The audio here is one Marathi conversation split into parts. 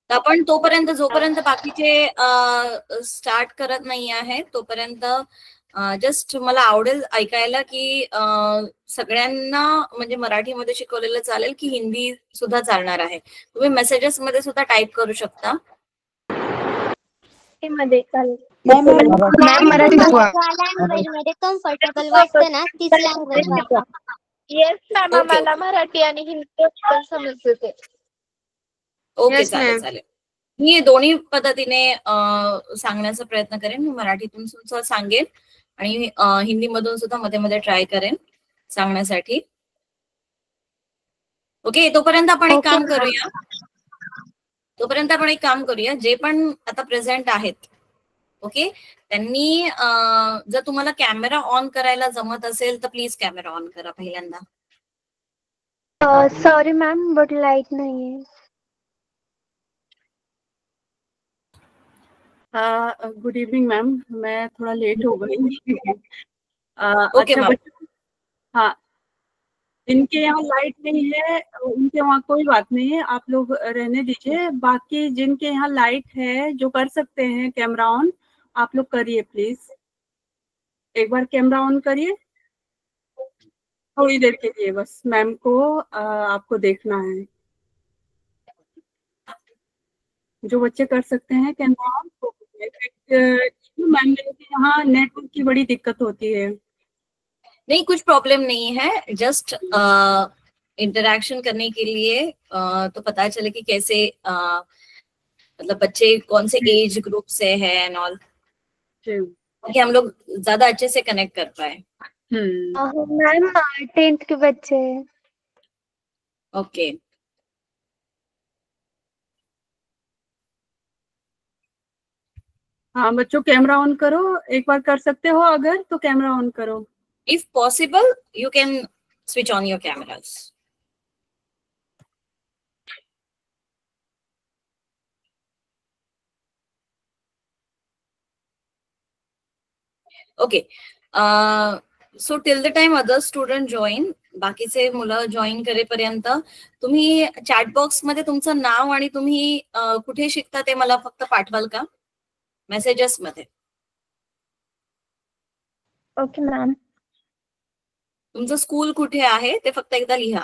तर आपण तोपर्यंत जोपर्यंत बाकीचे स्टार्ट करत नाही आहे तोपर्यंत जस्ट मला आवडेल ऐकायला की सगळ्यांना म्हणजे मराठीमध्ये शिकवलेलं चालेल की हिंदी सुद्धा चालणार आहे. तुम्ही मेसेजेस मध्ये सुद्धा टाईप करू शकता. मध्ये चालेल. मॅम मराठी लँग्वेज मध्ये कम्फर्टेबल वाटतं ना तीच लँग्वेज वापरा. येस मॅम, आम्हाला मराठी आणि हिंदी पण समजते ते. ओके चालेल चालेल. मी दोन्ही पद्धतीने सांगण्याचा प्रयत्न करेन. मी मराठीतून सुद्धा सांगेन आणि हिंदी मधून सुद्धा मध्ये मध्ये ट्राय करेन सांगण्यासाठी. ओके, तोपर्यंत आपण एक काम करूया जे पण आता प्रेझेंट आहेत ओके त्यांनी जर तुम्हाला कॅमेरा ऑन करायला जमत असेल तर प्लीज कॅमेरा ऑन करा पहिल्यांदा. सॉरी मैम बट लाइट नहीं है. गुड इवनिंग मैम, मैं थोड़ा लेट हो गई. ओके अच्छा बच्चों, हाँ जिनके यहाँ लाइट नहीं है उनके वहाँ कोई बात नहीं है, आप लोग रहने दीजिए. बाकी जिनके यहाँ लाइट है जो कर सकते हैं कैमरा ऑन, आप लोग करिए प्लीज. एक बार कैमरा ऑन करिए थोड़ी देर के लिए बस. मैम को आपको देखना है. जो बच्चे कर सकते हैं कैमरा ऑन. मैम मेरे यहाँ नेटवर्क की बड़ी दिक्कत होती है. नहीं कुछ प्रॉब्लम नहीं है, जस्ट इंटरैक्शन करने के लिए तो पता चले कि कैसे मतलब बच्चे कौन से एज ग्रुप से है एंड ऑल, कि हम लोग ज्यादा अच्छे से कनेक्ट कर पाए. मैम 10th के बच्चे. ओके हाँ बच्चों कैमरा ऑन करो. एक बार कर सकते हो अगर तो कैमरा ऑन करो. If possible, you can switch on your cameras. Okay. So till the time other student join, बाकीचे मुलं जॉईन करेपर्यंत तुम्ही चॅट बॉक्स मध्ये तुमचं नाव आणि तुम्ही कुठे शिकता ते मला फक्त पाठवाल का मेसेजेस मध्ये. Okay ma'am. तुमचं स्कूल कुठे आहे ते फक्त एकदा लिहा.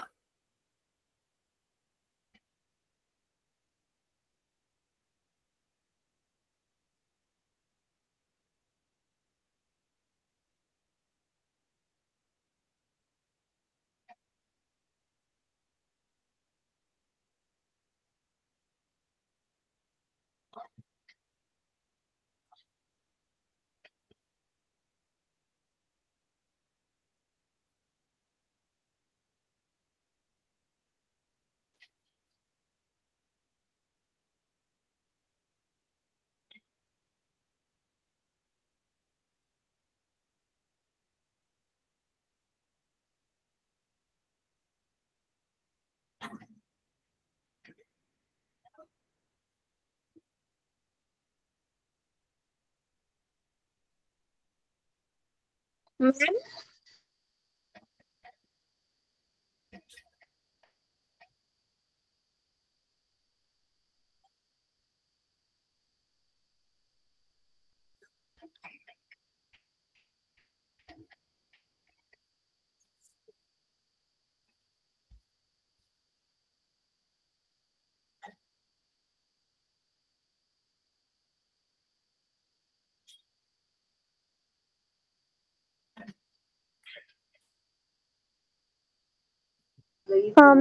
मैम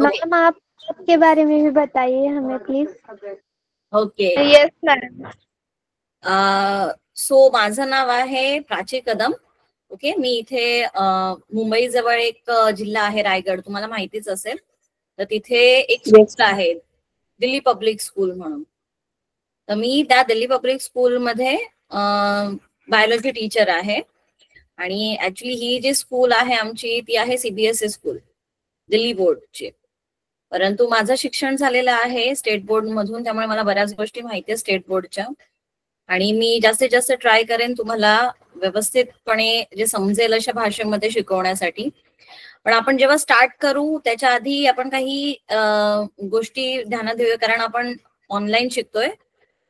मैम आप आपके बारे में भी बताइए हमें please. Okay yes ma'am. So माझं नाव आहे प्राची कदम. ओके मी इथे मुंबई जवळ एक जिल्हा आहे रायगड, तुम्हाला माहितीच असेल. तर तिथे एक स्कूल आहे दिल्ली पब्लिक स्कूल म्हणून. तर मी त्या दिल्ली पब्लिक स्कूल मध्ये बायोलॉजी टीचर आहे. आणि ऍक्च्युली ही जी स्कूल आहे आमची ती आहे सीबीएसई स्कूल दिल्ली बोर्डची. परंतु माझं शिक्षण झालेलं आहे स्टेट बोर्ड मधून, त्यामुळे मला बऱ्याच गोष्टी माहिती आहे स्टेट बोर्डच्या. आणि मी जास्तीत जास्त ट्राय करेन तुम्हाला व्यवस्थितपणे जे समजेल अशा भाषेमध्ये शिकवण्यासाठी. पण आपण जेव्हा स्टार्ट करू त्याच्या आधी आपण काही गोष्टी ध्यानात घेऊया, कारण आपण ऑनलाइन शिखतोय,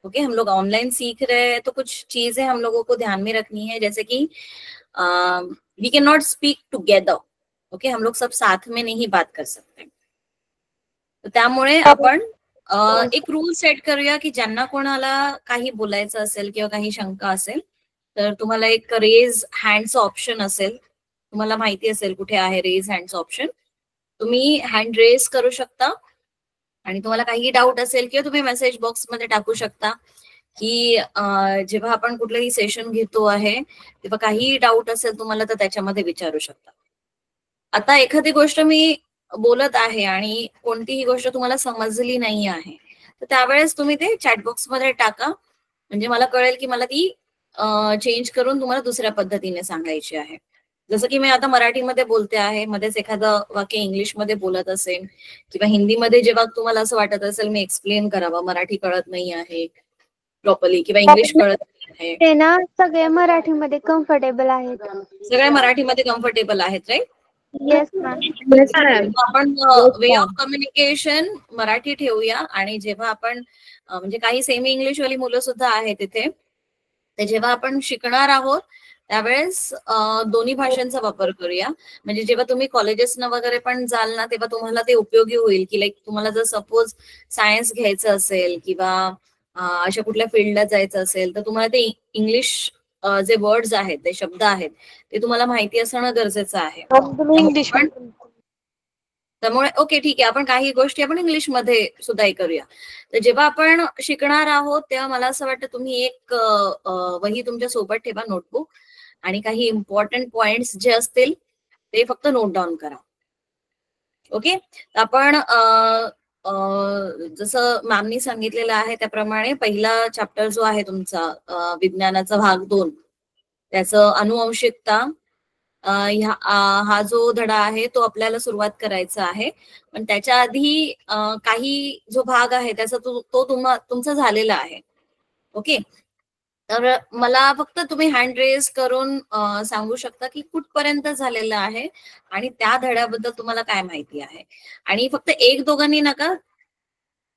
ओके हम लोग ऑनलाइन सीख रहे हैं, तो कुछ चीजें हम लोगों को ध्यान में रखनी है, जैसे कि we can not speak together, okay हम लोग सब साथ में नहीं बात कर सकते. तर त्यामुळे आपण एक रूल सेट करूया की ज्यांना कोणाला काही बोलायचं असेल किंवा काही शंका असेल तर तुम्हाला एक रेज हँडचं ऑप्शन असेल, तुम्हाला माहिती असेल कुठे आहे रेज हँडचं ऑप्शन, तुम्ही हँड रेज करू शकता आणि तुम्हाला काही डाऊट असेल किंवा तुम्ही मेसेज बॉक्स मध्ये टाकू शकता की जेव्हा आपण कुठलंही सेशन घेतो आहे तेव्हा काही डाऊट असेल तुम्हाला तर त्याच्यामध्ये विचारू शकता. आता एखादी गोष्ट मी बोलत आहे आणि कोणतीही गोष्ट तुम्हाला समजली नाही आहे तर त्यावेळेस तुम्ही ते चॅटबॉक्स मध्ये टाका, म्हणजे मला कळेल की मला ती चेंज करून तुम्हाला दुसऱ्या पद्धतीने सांगायची आहे. जसं की मी आता मराठीमध्ये बोलते आहे, मध्येच एखादं वाक्य इंग्लिशमध्ये बोलत असेल किंवा हिंदीमध्ये जेव्हा तुम्हाला असं वाटत असेल मी एक्सप्लेन करावं, मराठी कळत नाही आहे प्रॉपरली किंवा इंग्लिश कळत नाही आहे, ते ना सगळे मराठीमध्ये कम्फर्टेबल आहेत. सगळ्या मराठीमध्ये कम्फर्टेबल आहेत राईट. Yes ma'am. आपण वे ऑफ कम्युनिकेशन मराठी ठेवूया आणि जेव्हा आपण म्हणजे काही सेमी इंग्लिश वाली मुलं सुद्धा आहेत तिथे, ते जेव्हा आपण शिकणार आहोत त्यावेळेस दोन्ही भाषांचा वापर करूया. म्हणजे जेव्हा तुम्ही कॉलेजेसना वगैरे पण जाल ना तेव्हा तुम्हाला ते उपयोगी होईल की लाईक तुम्हाला जर सपोज सायन्स घ्यायचं असेल किंवा अशा कुठल्या फील्डला जायचं असेल तर तुम्हाला ते इंग्लिश जे वर्ड्स आहेत ते शब्द आहेत ते तुम्हाला माहिती असणं गरजेचं आहे. त्यामुळे ओके ठीक आहे आपण काही गोष्टी आपण इंग्लिशमध्ये सुद्धा हे करूया. तर जेव्हा आपण शिकणार आहोत तेव्हा मला असं वाटतं तुम्ही एक वही तुमच्या सोबत ठेवा, नोटबुक, आणि काही इम्पॉर्टंट पॉइंट्स जे असतील ते फक्त नोट डाऊन करा. ओके आपण जसं मॅमनी सांगितलेलं आहे त्याप्रमाणे पहिला चॅप्टर जो आहे तुमचा विज्ञानाचा भाग 2 त्याचं अनुवंशिकता हा जो धडा आहे तो आपल्याला सुरुवात करायचा आहे. पण त्याच्या आधी काही जो भाग आहे त्याचा तो तुमचा झालेला आहे. ओके तर मला फक्त तुम्ही हँड रेज करून सांगू शकता की कुठपर्यंत झालेलं आहे आणि त्या धड्याबद्दल तुम्हाला काय माहिती आहे. आणि फक्त एक दोघांनी नका,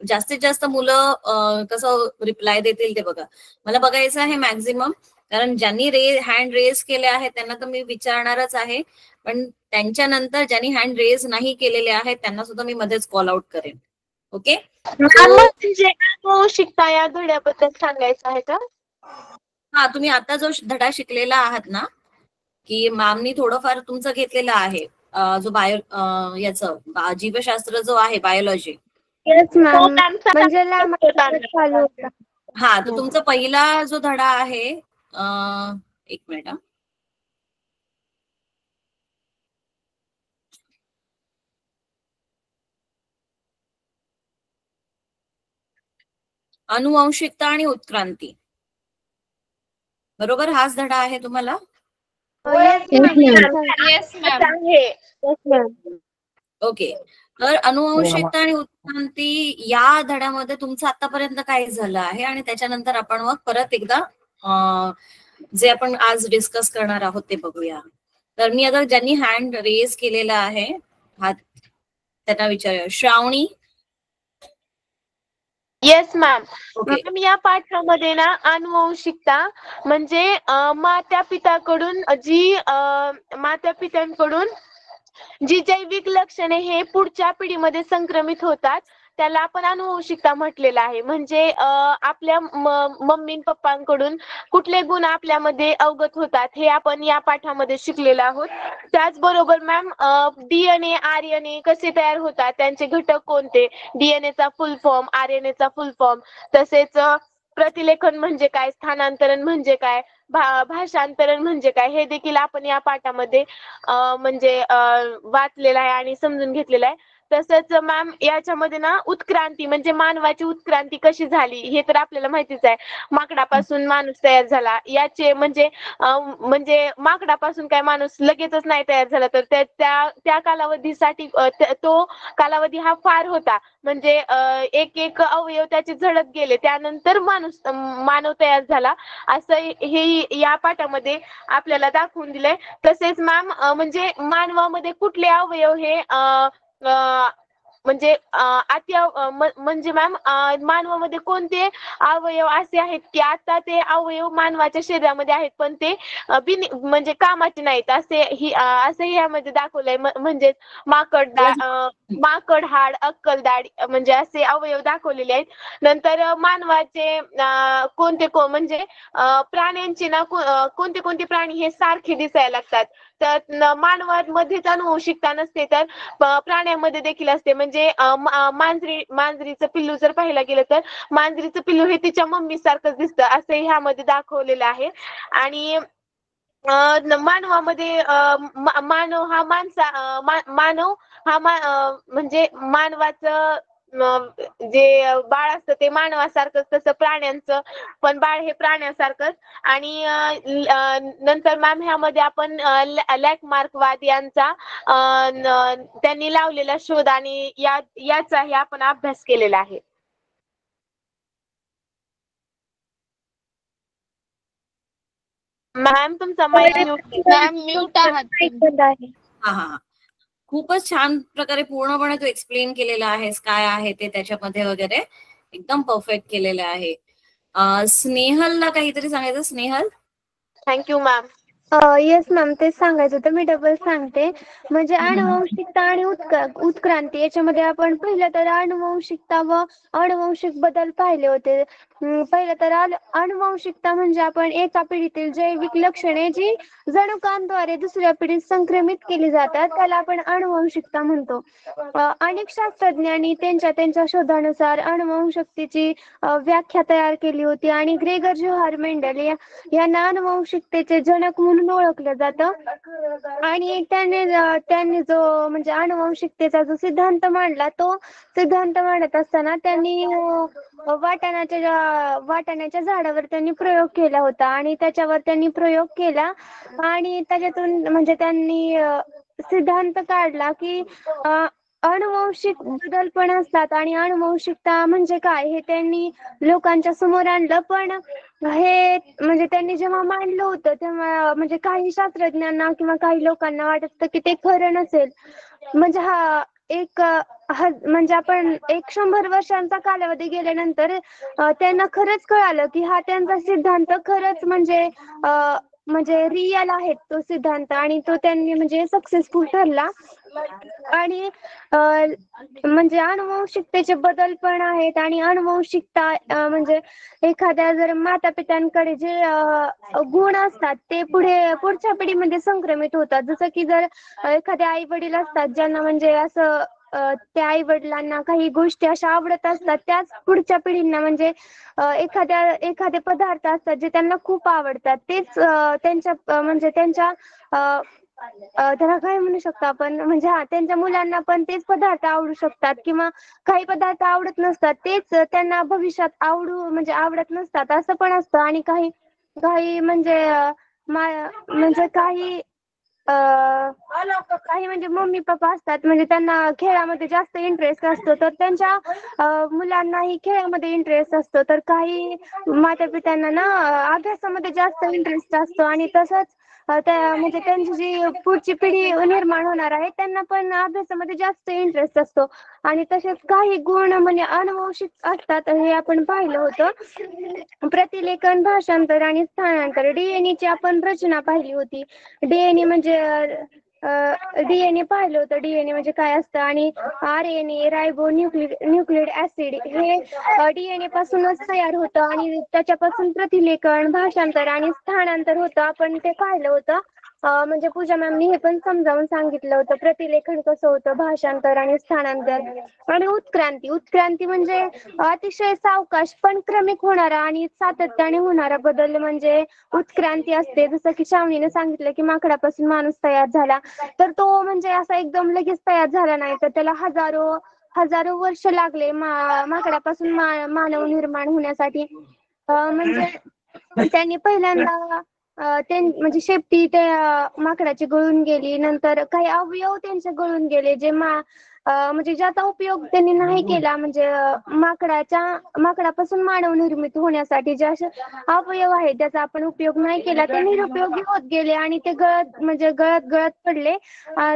जास्तीत जास्त मुलं कसं रिप्लाय देतील ते बघा. मला बघायचं आहे मॅक्झिमम, कारण ज्यांनी हँड रेज केले आहे त्यांना तर मी विचारणारच आहे, पण त्यांच्या नंतर ज्यांनी हँड रेज नाही केलेले आहेत त्यांना सुद्धा मी मध्येच कॉल आउट करेन. ओके शिकता या धड्याबद्दल सांगायचं आहे का? हा तुम्ही आता जो धडा शिकलेला आहात ना की मॅमनी थोडंफार तुमचं घेतलेलं आहे जो याचं जीवशास्त्र जो आहे बायोलॉजी, म्हणजे चालू होता. हा तर तुमचा पहिला जो धडा आहे एक मिनिट अनुवंशिकता आणि उत्क्रांती, बरोबर हाच धडा आहे तुम्हाला? ओके तर अनुवंशिकता आणि उत्क्रांती या धड्यामध्ये तुमचं आतापर्यंत काय झालं आहे आणि त्याच्यानंतर आपण मग परत एकदा जे आपण आज डिस्कस करणार आहोत ते बघूया. तर मी आता ज्यांनी हँड रेज केलेला आहे हात त्यांना विचारूया. श्रावणी. Yes ma'am. मॅम या पाठामध्ये ना अनुवंशिकता म्हणजे माता पित्यांकडून जी जैविक लक्षणे हे पुढच्या पिढीमध्ये संक्रमित होतात त्याला आपण अनुवंशिकता म्हटलेलं आहे. म्हणजे आपल्या मम्मी पप्पांकडून कुठले गुण आपल्यामध्ये अवगत होतात हे आपण या पाठामध्ये शिकलेलो आहोत. त्याचबरोबर मॅम DNA RNA कसे तयार होतात, त्यांचे घटक कोणते, DNA चा फुल फॉर्म, RNA चा फुल फॉर्म, तसेच प्रतिलेखन म्हणजे काय, स्थानांतरण म्हणजे काय, भाषांतरण म्हणजे काय, हे देखील आपण या पाठामध्ये म्हणजे वाचलेलं आहे आणि समजून घेतलेलं आहे. तसंच मॅम याच्यामध्ये ना उत्क्रांती म्हणजे मानवाची उत्क्रांती कशी झाली हे तर आपल्याला माहितीच आहे. माकडापासून माणूस तयार झाला, याचे म्हणजे माकडापासून काय माणूस लगेचच नाही तयार झाला, तर त्या कालावधीसाठी तो कालावधी हा फार होता. म्हणजे एक अवयव त्याचे झडत गेले त्यानंतर मानव तयार झाला असं हे या पाठामध्ये आपल्याला दाखवून दिलंय. तसेच मॅम म्हणजे मानवामध्ये कुठले अवयव हे म्हणजे म्हणजे मॅम मानवामध्ये कोणते अवयव असे आहेत की आता ते अवयव मानवाच्या शरीरामध्ये आहेत पण ते म्हणजे कामाचे नाहीत असं यामध्ये दाखवलंय. म्हणजेच माकड हाड, अक्कलदाढ म्हणजे असे अवयव दाखवलेले आहेत. नंतर मानवाचे म्हणजे प्राण्यांचे ना कोणते कोणते प्राणी हे सारखे दिसायला लागतात. तर मानवामध्येच अनुवंशिकता नसते तर प्राण्यांमध्ये देखील असते. म्हणजे मांजरीचं पिल्लू जर पाहायला गेलं तर मांजरीचं पिल्लू हे तिच्या मम्मी सारखंच दिसतं असं ह्यामध्ये दाखवलेलं आहे. आणि मानवामध्ये मानव हा म्हणजे मानवाचं जे बाळ असतं ते मानवासारखंच तसं प्राण्यांचं पण बाळ हे प्राण्यासारखंच. आणि नंतर मॅम ह्यामध्ये आपण लॅकमार्कवाद यांचा त्यांनी लावलेला शोध आणि याचाही आपण अभ्यास केलेला आहे. मॅम तुमचा माईक म्यूट आहे. हा. खूपच छान प्रकारे पूर्णपणे तू एक्सप्लेन केलेला आहेस काय आहे ते त्याच्यामध्ये वगैरे एकदम परफेक्ट केलेलं आहे. स्नेहलला काहीतरी सांगायचं. Snehal. Thank you ma'am. Yes ma'am, तेच सांगायचं होतं, मी डबल सांगते. म्हणजे अनुवंशिकता आणि उत्क्रांती याच्यामध्ये आपण पहिलं तर अनुवंशिकता व अनुवंशिक बदल पाहिले होते. पहिलं तर अनुवंशिकता म्हणजे आपण एका पिढीतील जैविक लक्षणे जी जनुकांद्वारे दुसऱ्या पिढीत संक्रमित केली जातात त्याला आपण अनुवंशिकता म्हणतो. अनेक शास्त्रज्ञांनी त्यांच्या शोधानुसार अनुवंशिकतेची व्याख्या तयार केली होती आणि ग्रेगर जोहार मेंडल यांना अनुवंशिकतेचे जनक म्हणून ओळखलं जातं. आणि त्यांनी जो म्हणजे अनुवंशिकतेचा जो सिद्धांत मांडला तो सिद्धांत मांडत असताना त्यांनी वाटाण्याच्या झाडावर त्यांनी प्रयोग केला होता आणि त्याच्यावर त्यांनी प्रयोग केला आणि त्याच्यातून म्हणजे त्यांनी सिद्धांत काढला की अनुवंशिक बदल पण असतात आणि अनुवंशिकता म्हणजे काय हे त्यांनी लोकांच्या समोर आणलं. पण हे म्हणजे त्यांनी जेव्हा मांडलं होतं तेव्हा म्हणजे काही शास्त्रज्ञांना किंवा काही लोकांना वाटत होतं की ते खरं नसेल. म्हणजे म्हणजे आपण 100 वर्षांचा कालावधी गेल्यानंतर त्यांना खरंच कळालं की हा त्यांचा सिद्धांत खरंच म्हणजे रिअल आहे तो सिद्धांत आणि तो त्यांनी म्हणजे सक्सेसफुल ठरला. आणि म्हणजे अनुवंशिकतेचे बदल पण आहेत आणि अनुवंशिकता म्हणजे एखाद्या जर माता पित्यांकडे जे गुण असतात ते पुढच्या पिढीमध्ये संक्रमित होतात. जसं की जर एखादे आई वडील असतात ज्यांना म्हणजे असं त्या आई वडिलांना काही गोष्टी अशा आवडत असतात त्याच पुढच्या पिढींना म्हणजे एखादे पदार्थ असतात जे त्यांना खूप आवडतात तेच त्यांच्या त्याला काय म्हणू शकतो आपण म्हणजे त्यांच्या मुलांना पण तेच पदार्थ आवडू शकतात किंवा काही पदार्थ आवडत नसतात तेच त्यांना भविष्यात आवडत नसतात असं पण असतं. आणि काही म्हणजे काही म्हणजे मम्मी पप्पा असतात म्हणजे त्यांना खेळामध्ये जास्त इंटरेस्ट असतो तर त्यांच्या मुलांनाही खेळामध्ये इंटरेस्ट असतो. तर काही माता पित्यांना ना अभ्यासामध्ये जास्त इंटरेस्ट असतो आणि तसंच म्हणजे त्यांची जी पुढची पिढी निर्माण होणार आहे त्यांना पण अभ्यासामध्ये जास्त इंटरेस्ट असतो. आणि तसेच काही गुण म्हणजे अनुवंशिक असतात हे आपण पाहिलं होतं. प्रतिलेखन, भाषांतर आणि स्थानांतर DNA ची आपण रचना पाहिली होती. डीएनए पाहिलं होतं. डीएनए म्हणजे काय असतं आणि RNA रायबो न्यूक्लिक ऍसिड हे डीएनए पासूनच तयार होतं आणि त्याच्यापासून प्रतिलेखन, भाषांतर आणि स्थानांतर होतं आपण ते पाहिलं होतं. म्हणजे पूजा मॅमनी हे पण समजावून सांगितलं होतं प्रतिलेखन कसं होतं, भाषांतर आणि स्थानांतर. आणि उत्क्रांती म्हणजे अतिशय सावकाश पण क्रमिक होणारा आणि सातत्याने होणारा बदल म्हणजे उत्क्रांती असते. जसं की श्रावणीने सांगितलं की माकडापासून माणूस तयार झाला तर तो म्हणजे असा एकदम लगेच तयार झाला नाही तर त्याला हजारो वर्ष लागले माकडापासून मानव निर्माण होण्यासाठी. म्हणजे त्यांनी पहिल्यांदा म्हणजे शेपटी त्या माकडाची गळून गेली, नंतर काही अवयव त्यांचे गळून गेले जे म्हणजे ज्याचा उपयोग त्यांनी नाही केला, म्हणजे माकडापासून मानव निर्मित होण्यासाठी जे असे अवयव आहेत त्याचा आपण उपयोग नाही केला, ते निरुपयोगी होत गेले आणि ते गळत पडले.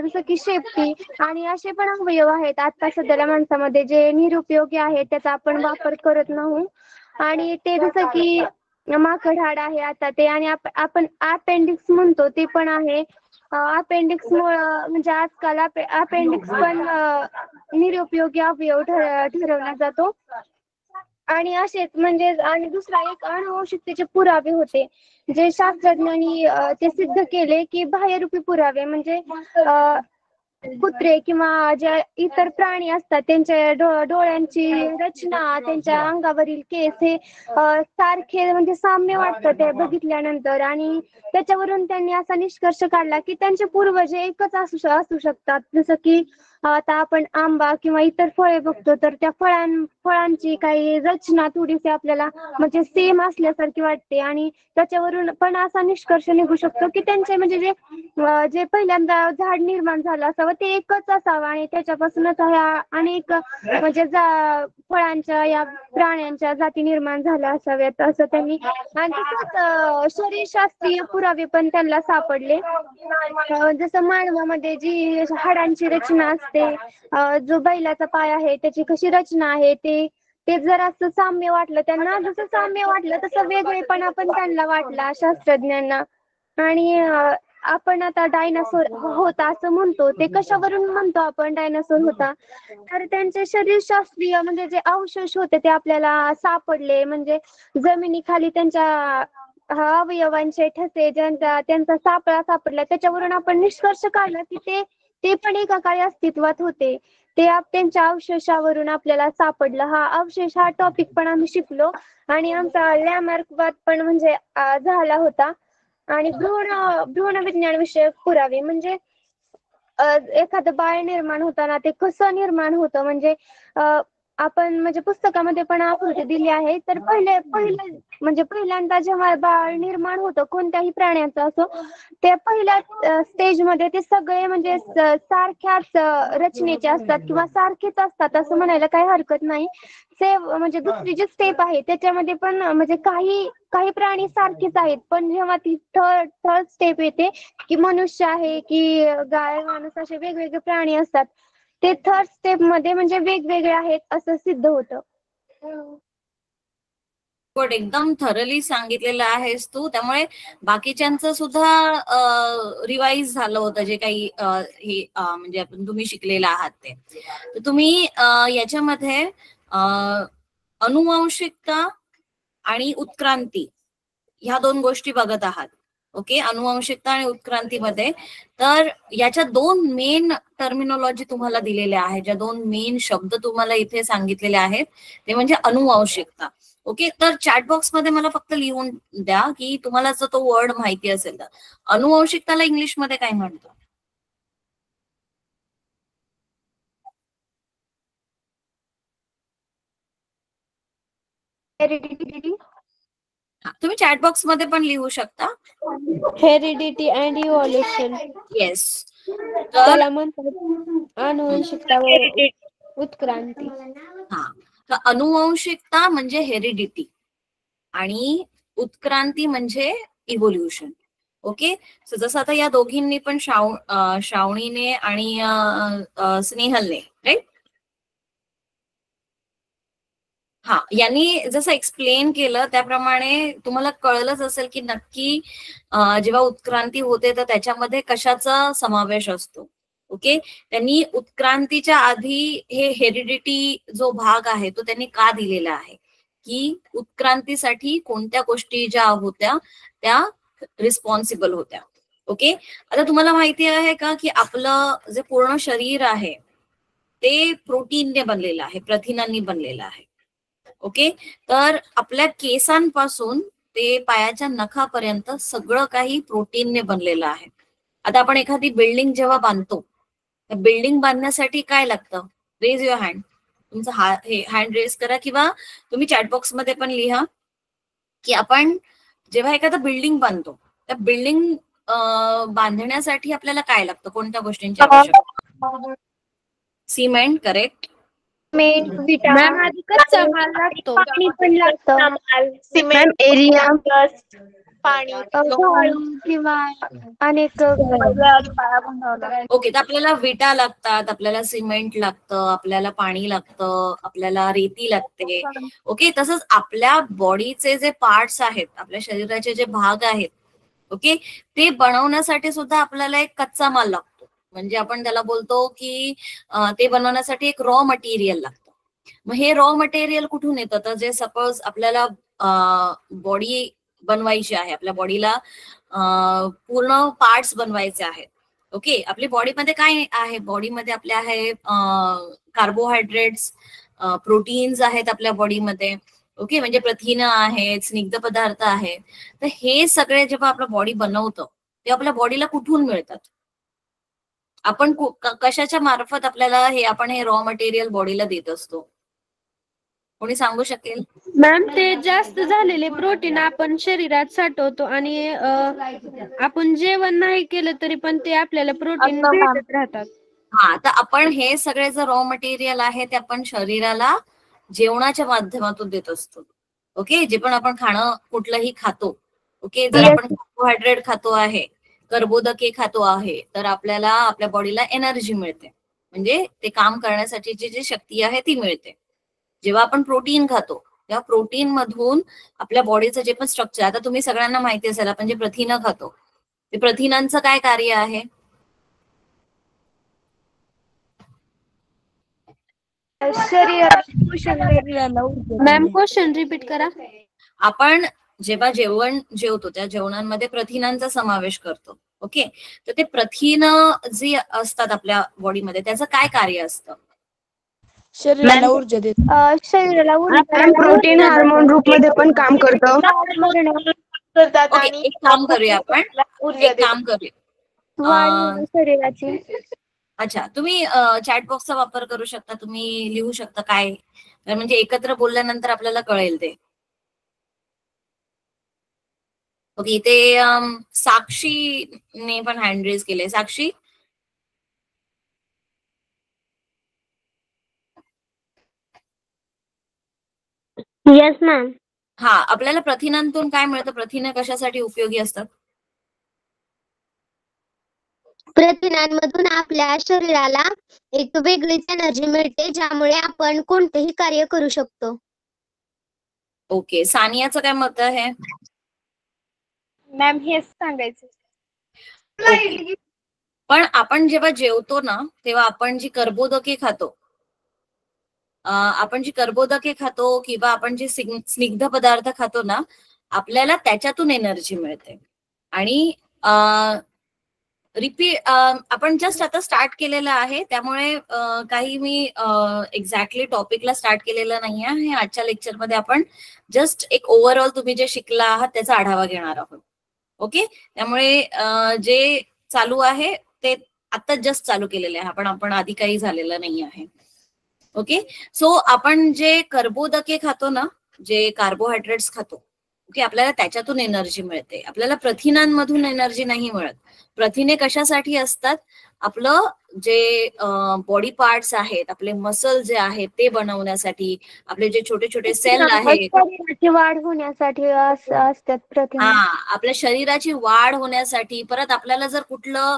जसं की शेपटी आणि असे पण अवयव आहेत आता सध्याला माणसामध्ये जे निरुपयोगी आहेत, त्याचा आपण वापर करत नाही. आणि ते जसं की माकड हाड आहे आता ते, आणि आपण अपेंडिक्स म्हणतो ते पण आहे. अपेंडिक्स म्हणजे आजकाल अपेंडिक्स पण निरुपयोगी अवयव ठरवला जातो. आणि असेच म्हणजे आणि दुसरा एक अनुवंशिकतेचे पुरावे होते, जे शास्त्रज्ञांनी ते सिद्ध केले की बाह्यरूपी पुरावे म्हणजे कुत्रे किंवा जे इतर प्राणी असतात त्यांच्या डोळ्यांची रचना, त्यांच्या अंगावरील केस हे सारखे म्हणजे साम्य वाटतं ते बघितल्यानंतर. आणि त्याच्यावरून त्यांनी असा निष्कर्ष काढला की त्यांचे पूर्वज एकच असू शकतात. जसं की आता आपण आंबा किंवा इतर फळे बघतो तर त्या फळांची काही रचना थोडीशी आपल्याला म्हणजे सेम असल्यासारखी वाटते, आणि त्याच्यावरून पण असा निष्कर्ष निघू शकतो की त्यांचे म्हणजे जे पहिल्यांदा झाड निर्माण झालं असावं ते एकच असावं आणि त्याच्यापासूनच ह्या अनेक म्हणजे फळांच्या या प्राण्यांच्या जाती निर्माण झाल्या असाव्यात असं त्यांनी. आणि तसंच शरीरशास्त्रीय पुरावे पण त्यांना सापडले. जसं मानवामध्ये जी हाडांची रचना असते, जो बैलाचा पाय आहे त्याची कशी रचना आहे ते जर असं साम्य वाटलं त्यांना, जसं साम्य वाटलं तसं वेगळेपणा पण त्यांना वाटला शास्त्रज्ञांना. आणि आपण आता डायनासोर होता असं म्हणतो, ते कशावरून म्हणतो आपण डायनासोर होता, तर त्यांचे शरीरशास्त्रीय म्हणजे जे अवशेष होते ते आपल्याला सापडले. म्हणजे जमिनीखाली त्यांच्या अवयवांचे ठसे त्यांचा सापळा सापडला, त्याच्यावरून आपण निष्कर्ष काढला की ते पण एका काळी अस्तित्वात होते. ते त्यांच्या अवशेषावरून आपल्याला सापडलं. हा अवशेष हा टॉपिक पण आम्ही शिकलो आणि आमचा लॅमार्क वाद पण म्हणजे झाला होता. आणि भ्रूण विज्ञान विषयक पुरावे म्हणजे एखादं बाळ निर्माण होताना ते कसं निर्माण होतं, म्हणजे आपण म्हणजे पुस्तकामध्ये पण आकृती दिली आहे. तर पहिल्यांदा जेव्हा बाळ निर्माण होतं कोणत्याही प्राण्याचं असो, ते पहिल्या स्टेजमध्ये ते सगळे म्हणजे सारख्याच रचनेचे असतात किंवा सारखेच असतात असं म्हणायला काही हरकत नाही. म्हणजे दुसरी जी स्टेप आहे त्याच्यामध्ये पण म्हणजे काही प्राणी सारखेच आहेत, पण जेव्हा ती थर्ड स्टेप येते की मनुष्य आहे की गाय माणूस असे वेगवेगळे प्राणी असतात, ते थर्ड स्टेप मध्ये म्हणजे वेगवेगळे आहेत असं सिद्ध होतं. एकदम थरली सांगितलेलं आहेस तू, त्यामुळे बाकीच्यांचं सुद्धा रिवाइज झालं होतं जे काही हे म्हणजे तुम्ही शिकलेलं आहात ते. तर तुम्ही याच्यामध्ये अनुवांशिकता आणि उत्क्रांती ह्या दोन गोष्टी बघत आहात. ओके, अनुवांशिकता आणि उत्क्रांतीमध्ये तर याच्या दोन मेन टर्मिनॉलॉजी तुम्हाला दिलेल्या आहेत, ज्या दोन मेन शब्द तुम्हाला इथे सांगितलेले आहेत ते म्हणजे अनुवांशिकता. ओके, तर चॅट बॉक्स मध्ये मला फक्त लिहून द्या की तुम्हाला जर तो वर्ड माहिती असेल तर. अनुवांशिकताला इंग्लिश मध्ये काय म्हणतो? हेरिडिटी. तुम्ही चॅट बॉक्स मध्ये पण लिहू शकता. Heredity and evolution. येस, त्याला म्हणतात अनुवंशिकता व उत्क्रांती. हा, तर अनुवंशिकता म्हणजे हेरिडिटी आणि उत्क्रांती म्हणजे इव्होल्युशन. ओके, सो जसं आता या दोघींनी पण श्रावणीने आणि स्नेहलने, राईट, हा, यांनी जसं एक्सप्लेन केलं त्याप्रमाणे तुम्हाला कळलंच असेल की नक्की जेव्हा उत्क्रांती होते तर त्याच्यामध्ये कशाचा समावेश असतो. ओके, त्यांनी उत्क्रांतीच्या आधी हे हेरिडिटी जो भाग आहे तो त्यांनी का दिलेला आहे की उत्क्रांतीसाठी कोणत्या गोष्टी ज्या होत्या त्या रिस्पॉन्सिबल होत्या. ओके, आता तुम्हाला माहिती आहे का की आपलं जे पूर्ण शरीर आहे ते प्रोटीनने बनलेलं आहे, प्रथिनांनी बनलेलं आहे. ओके, तर आपल्या केसांपासून ते पायाच्या नखापर्यंत सगळं काही प्रोटीनने बनलेलं आहे. आता आपण एखादी बिल्डिंग जेव्हा बांधतो, बिल्डिंग बांधण्यासाठी काय लागतं? रेज युअर हँड, तुमचा हँड रेज करा किंवा तुम्ही चॅटबॉक्स मध्ये पण लिहा की आपण जेव्हा एखादं बिल्डिंग बांधतो, त्या बिल्डिंग बांधण्यासाठी आपल्याला काय लागतं, कोणत्या गोष्टींची आवश्यकता? Cement, correct. सिमेंट, विटा, मॅम आधी कच्चा माल लागतो, पाणी पण लागतं, सिमेंट, एरिया, पाणी, वाळू किंवा अनेक ओके, तर आपल्याला विटा लागतात, आपल्याला सिमेंट लागतं, आपल्याला पाणी लागतं, आपल्याला रेती लागते. ओके, तसंच आपल्या बॉडीचे जे पार्ट्स आहेत, आपल्या शरीराचे जे भाग आहेत, ओके, ते बनवण्यासाठी सुद्धा आपल्याला एक कच्चा माल लागतो. म्हणजे आपण त्याला बोलतो की ते बनवण्यासाठी एक रॉ मटेरियल लागतं. मग हे रॉ मटेरियल कुठून येतं? तर जे सपोज आपल्याला बॉडी बनवायची आहे, आपल्या बॉडीला पूर्ण पार्ट्स बनवायचे आहेत. ओके, आपली बॉडीमध्ये काय आहे? बॉडीमध्ये आपल्या आहे कार्बोहायड्रेट्स, प्रोटीन्स आहेत आपल्या बॉडीमध्ये. ओके, म्हणजे प्रथिनं आहेत, स्निग्ध पदार्थ आहेत. तर हे सगळे जेव्हा आपलं बॉडी बनवतं ते आपल्या बॉडीला कुठून मिळतात? आपण कशाच्या मार्फत आपल्याला आपण हे रॉ मटेरियल बॉडीला देत असतो? कोणी सांगू शकेल? मॅम ते जास्त झालेले प्रोटीन आपण शरीरात साठवतो आणि आपण जेवण नाही केलं तरी पण ते आपल्याला प्रोटीन भेटत राहतात. हा, तर आपण हे सगळे जे रॉ मटेरियल आहे ते आपण शरीराला जेवणाच्या माध्यमातून देत असतो. ओके, जे पण आपण खाणं कुठलंही खातो, ओके, जर आपण कार्बोहायड्रेट खातो आहे, कर्बोदके खातो आहे, तर आपल्याला आपल्या बॉडीला एनर्जी मिळते, म्हणजे ते काम करण्यासाठीची जी शक्ती आहे ती मिळते. जेव्हा आपण प्रोटीन खातो तेव्हा प्रोटीन मधून आपल्या बॉडीचं जे पण स्ट्रक्चर, आता तुम्ही सगळ्यांना माहिती असेल आपण जे प्रथिनं खातो ते प्रथिनांचं काय कार्य आहे? मॅम क्वेश्चन रिपीट करा. आपण जेव्हा जेवण जेवतो त्या जेवणांमध्ये प्रथिनांचा समावेश करतो. ओके, तर ते प्रथिन जे असतात आपल्या बॉडीमध्ये त्याचं काय कार्य असतं? शरीराला ऊर्जा देतो. शरीराला प्रोटीन हार्मोन रूप मध्ये पण काम करतं. ओके, एक काम करूया आपण, एक काम करूया. शरीराची. अच्छा, तुम्ही चॅट बॉक्सचा वापर करू शकता, तुम्ही लिहू शकता काय, म्हणजे एकत्र बोलल्यानंतर आपल्याला कळेल ते. ओके, इथे साक्षीने पण हँड रेज केले. साक्षी, येस मॅम. हा, आपल्याला प्रथिनांतून काय मिळतं? प्रथिने कशासाठी उपयोगी असतात? प्रथिनांमधून आपल्या शरीराला एक वेगळीच एनर्जी मिळते ज्यामुळे आपण कोणतेही कार्य करू शकतो. ओके, सानियाचं काय मत आहे? मॅम हेच सांगायचं. ओके. पण आपण जेव्हा जेवतो ना तेव्हा आपण जी कर्बोदके खातो, किंवा आपण जे स्निग्ध पदार्थ खातो ना, आपल्याला त्याच्यातून एनर्जी मिळते. आणि रिपीट आपण जस्ट आता स्टार्ट केलेलं आहे, त्यामुळे काही मी एक्झॅक्टली टॉपिकला स्टार्ट केलेलं नाहीये. हे आजच्या लेक्चरमध्ये आपण जस्ट एक ओव्हरऑल तुम्ही जे शिकला आहात त्याचा आढावा घेणार आहोत. ओके, त्यामुळे जे चालू आहे ते आता जस्ट चालू केलेले आहे, आपण आधी काही झालेलं नाही आहे. ओके, सो आपण जे कर्बोदके खातो ना, जे कार्बोहायड्रेट्स खातो, ओके, आपल्याला त्याच्यातून एनर्जी मिळते. आपल्याला प्रथिनांमधून एनर्जी नाही मिळत. प्रथिने कशासाठी असतात? आपलं जे बॉडी पार्ट्स आहेत, आपले मसल जे आहेत ते बनवण्यासाठी, आपले जे छोटे छोटे सेल आहेत, शरीराची वाढ होण्यासाठी असतात प्रथिने. हा, आपल्या शरीराची वाढ होण्यासाठी. परत आपल्याला जर कुठलं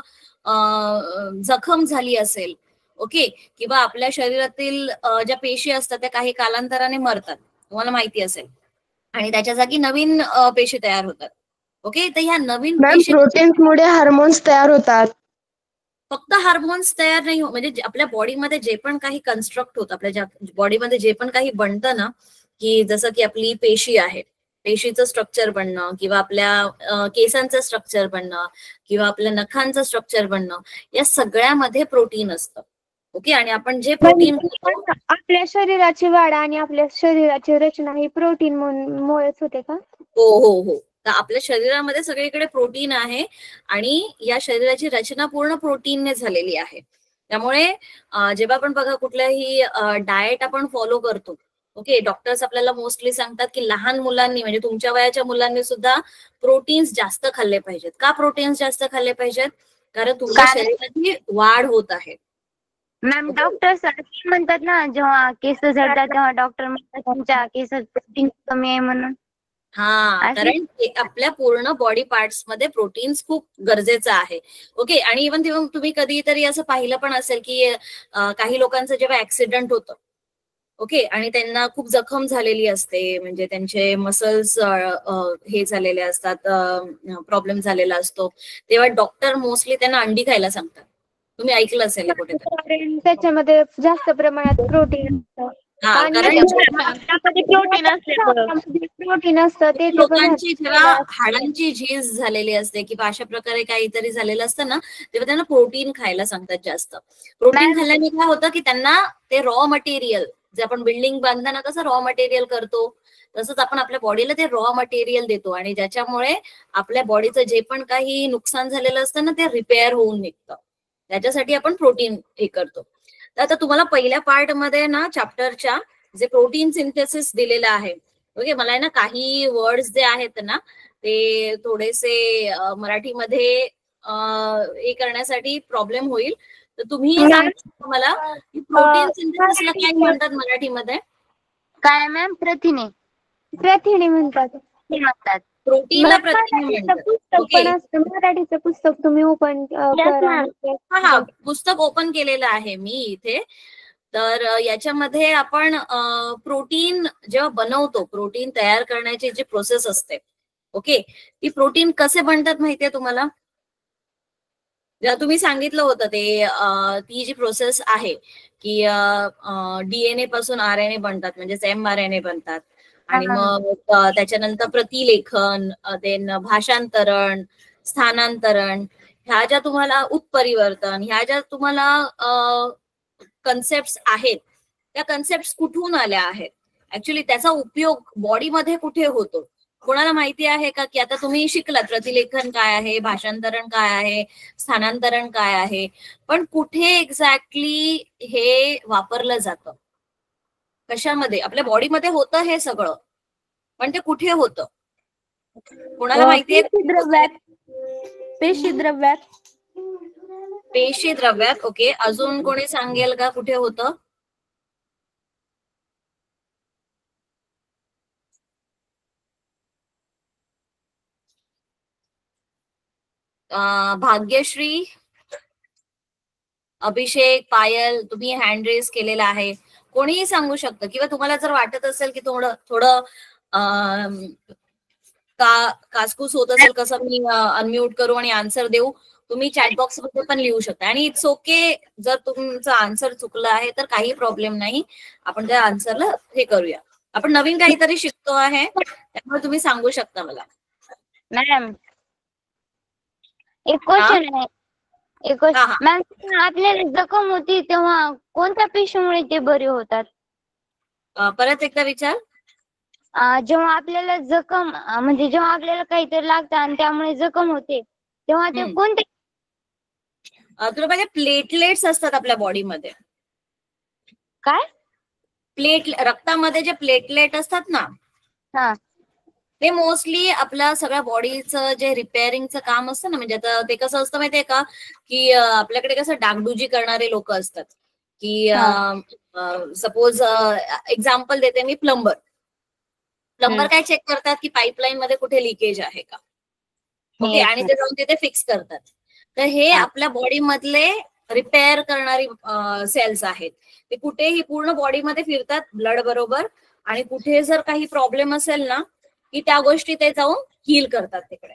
जखम झाली असेल, ओके, किंवा आपल्या शरीरातील ज्या पेशी असतात त्या काही कालांतराने मरतात, तुम्हाला माहिती असेल, आणि त्याच्या जागी नवीन पेशी तयार होतात. ओके, तर ह्या नवीन पेशी, प्रोटीन्समुळे हार्मोन्स तयार होतात. फक्त हार्मोन्स तयार नाही होत, म्हणजे आपल्या बॉडीमध्ये जे पण काही कन्स्ट्रक्ट होतं, आपल्या बॉडीमध्ये जे पण काही बनतं ना, की जसं की आपली पेशी आहे, पेशीचं स्ट्रक्चर बनणं, किंवा आपल्या केसांचं स्ट्रक्चर बनणं, किंवा आपल्या नखांचं स्ट्रक्चर बनणं, या सगळ्यामध्ये प्रोटीन असतं. ओके, आणि आपण जे प्रोटीन आपल्या शरीराची वाढ आणि आपल्या शरीराची रचना ही प्रोटीन मुळेच होते का? हो हो हो, तर आपल्या शरीरामध्ये सगळीकडे प्रोटीन आहे आणि या शरीराची रचना पूर्ण प्रोटीनने झालेली आहे. त्यामुळे जेव्हा आपण बघा कुठल्याही डाएट आपण फॉलो करतो, ओके, डॉक्टर्स आपल्याला मोस्टली सांगतात की लहान मुलांनी, म्हणजे तुमच्या वयाच्या मुलांनी सुद्धा प्रोटीन्स जास्त खाल्ले पाहिजेत. का प्रोटीन्स जास्त खाल्ले पाहिजेत? कारण तुमच्या शरीराची वाढ होत आहे. मॅम डॉक्टर सर म्हणतात ना, जेव्हा केस झडतात तेव्हा डॉक्टर म्हणतात तुमच्या केसात प्रोटीन कमी आहे म्हणून. हा, कारण आपल्या पूर्ण बॉडी पार्ट्स मध्ये प्रोटीन्स खूप गरजेचं आहे. ओके, आणि इव्हन तेव्हा तुम्ही कधीतरी असं पाहिलं पण असेल की काही लोकांचं जेव्हा ऍक्सिडेंट होतं, ओके, आणि त्यांना खूप जखम झालेली असते, म्हणजे त्यांचे मसल्स हे झालेले असतात, प्रॉब्लेम झालेला असतो, तेव्हा डॉक्टर मोस्टली त्यांना अंडी खायला सांगतात. तुम्ही ऐकलं असेल कुठेतरी. त्याच्यामध्ये जास्त प्रमाणात प्रोटीन हा, कारण प्रोटीन असतं ते लोकांची जेव्हा हाडांची झीज झालेली असते किंवा अशा प्रकारे काहीतरी झालेलं असतं ना, तेव्हा त्यांना प्रोटीन खायला सांगतात जास्त. प्रोटीन खाल्ल्याने काय होतं की त्यांना ते रॉ मटेरियल, जे आपण बिल्डिंग बांधताना कसं रॉ मटेरियल करतो, तसंच आपण आपल्या बॉडीला ते रॉ मटेरियल देतो, आणि ज्याच्यामुळे आपल्या बॉडीचं जे पण काही नुकसान झालेलं असतं ना, ते रिपेअर होऊन निघतं. त्याच्यासाठी आपण प्रोटीन हे करतो. तर आता तुम्हाला पहिल्या पार्ट मध्ये ना चॅप्टरच्या जे प्रोटीन सिंथेसिस दिलेलं आहे, ओके, मला आहे ना काही वर्ड्स जे आहेत ना ते थोडेसे मराठीमध्ये हे करण्यासाठी प्रॉब्लेम होईल, तर तुम्ही सांगा मला की प्रोटीन सिंथेसिसला काय म्हणतात मराठीमध्ये. काय मॅम? प्रथिने. प्रथिने म्हणतात. प्रोटीनला प्रथिने म्हणतात. पुस्तक पण असतं, मराठीचं पुस्तक तुम्ही ओपन करा. हा, पुस्तक ओपन केलेलं आहे मी इथे. तर याच्यामध्ये आपण प्रोटीन जेव्हा बनवतो, प्रोटीन तयार करण्याची जी प्रोसेस असते, ओके, ती प्रोटीन कसे बनतात माहितीये तुम्हाला? जेव्हा तुम्ही सांगितलं होतं ते ती जी प्रोसेस आहे की DNA पासून RNA बनतात, म्हणजेच mRNA बनतात, आणि मग त्याच्यानंतर प्रतिलेखन, देन भाषांतरण, स्थानांतरण, ह्या ज्या तुम्हाला उत्परिवर्तन, ह्या ज्या तुम्हाला कन्सेप्ट आहेत, त्या कन्सेप्ट कुठून आल्या आहेत, ऍक्च्युली त्याचा उपयोग बॉडीमध्ये कुठे होतो, कोणाला माहिती आहे का? की आता तुम्ही शिकलात प्रतिलेखन काय आहे, भाषांतरण काय आहे, स्थानांतरण काय आहे, पण कुठे एक्झॅक्टली हे वापरलं जातं, कशामध्ये? आपल्या बॉडीमध्ये होतं हे सगळं, पण ते कुठे होतं कोणाला माहितीये? पेशी द्रव्यात. पेशी द्रव्यात. ओके, अजून कोणी सांगेल का कुठे होतं? भाग्यश्री, अभिषेक, पायल, तुम्ही हँड रेज केलेला आहे, कोणीही सांगू शकतं. किंवा तुम्हाला जर वाटत असेल की थोडं कासकूस होत असेल, कसं मी अनम्यूट करू आणि आन्सर देऊ, तुम्ही चॅटबॉक्स मध्ये पण लिहू शकता. आणि इट्स ओके, जर तुमचं आन्सर चुकलं आहे तर काही प्रॉब्लेम नाही, आपण त्या आन्सरला हे करूया. आपण नवीन काहीतरी शिकतो आहे, त्यामुळे तुम्ही सांगू शकता मला. मॅम एक क्वेश्चन आहे. मॅम, आपल्याला जखम होती तेव्हा कोणत्या पेशीमुळे ते बरे होतात? परत एकदा विचार. जेव्हा आपल्याला जखम, म्हणजे जेव्हा आपल्याला काहीतरी लागतं आणि त्यामुळे जखम होते, तेव्हा ते कोणते? तुला पाहिजे प्लेटलेट्स असतात आपल्या बॉडीमध्ये. काय? रक्तामध्ये जे प्लेटलेट असतात ना, हा, ते मोस्टली आपल्या सगळ्या बॉडीचं जे रिपेअरिंगचं काम असतं ना, म्हणजे आता ते कसं असतं माहितीये का, की आपल्याकडे कसं डागडुजी करणारे लोक असतात, की सपोज एक्झाम्पल देते मी, प्लंबर काय चेक करतात की पाईपलाईन मध्ये कुठे लिकेज आहे का, ओके, आणि ते जाऊन तिथे फिक्स करतात. तर हे आपल्या बॉडी मधले रिपेअर करणारी सेल्स आहेत, ते कुठेही पूर्ण बॉडीमध्ये फिरतात ब्लड बरोबर, आणि कुठे जर काही प्रॉब्लेम असेल ना की त्या गोष्टी ते जाऊन हील करतात तिकडे.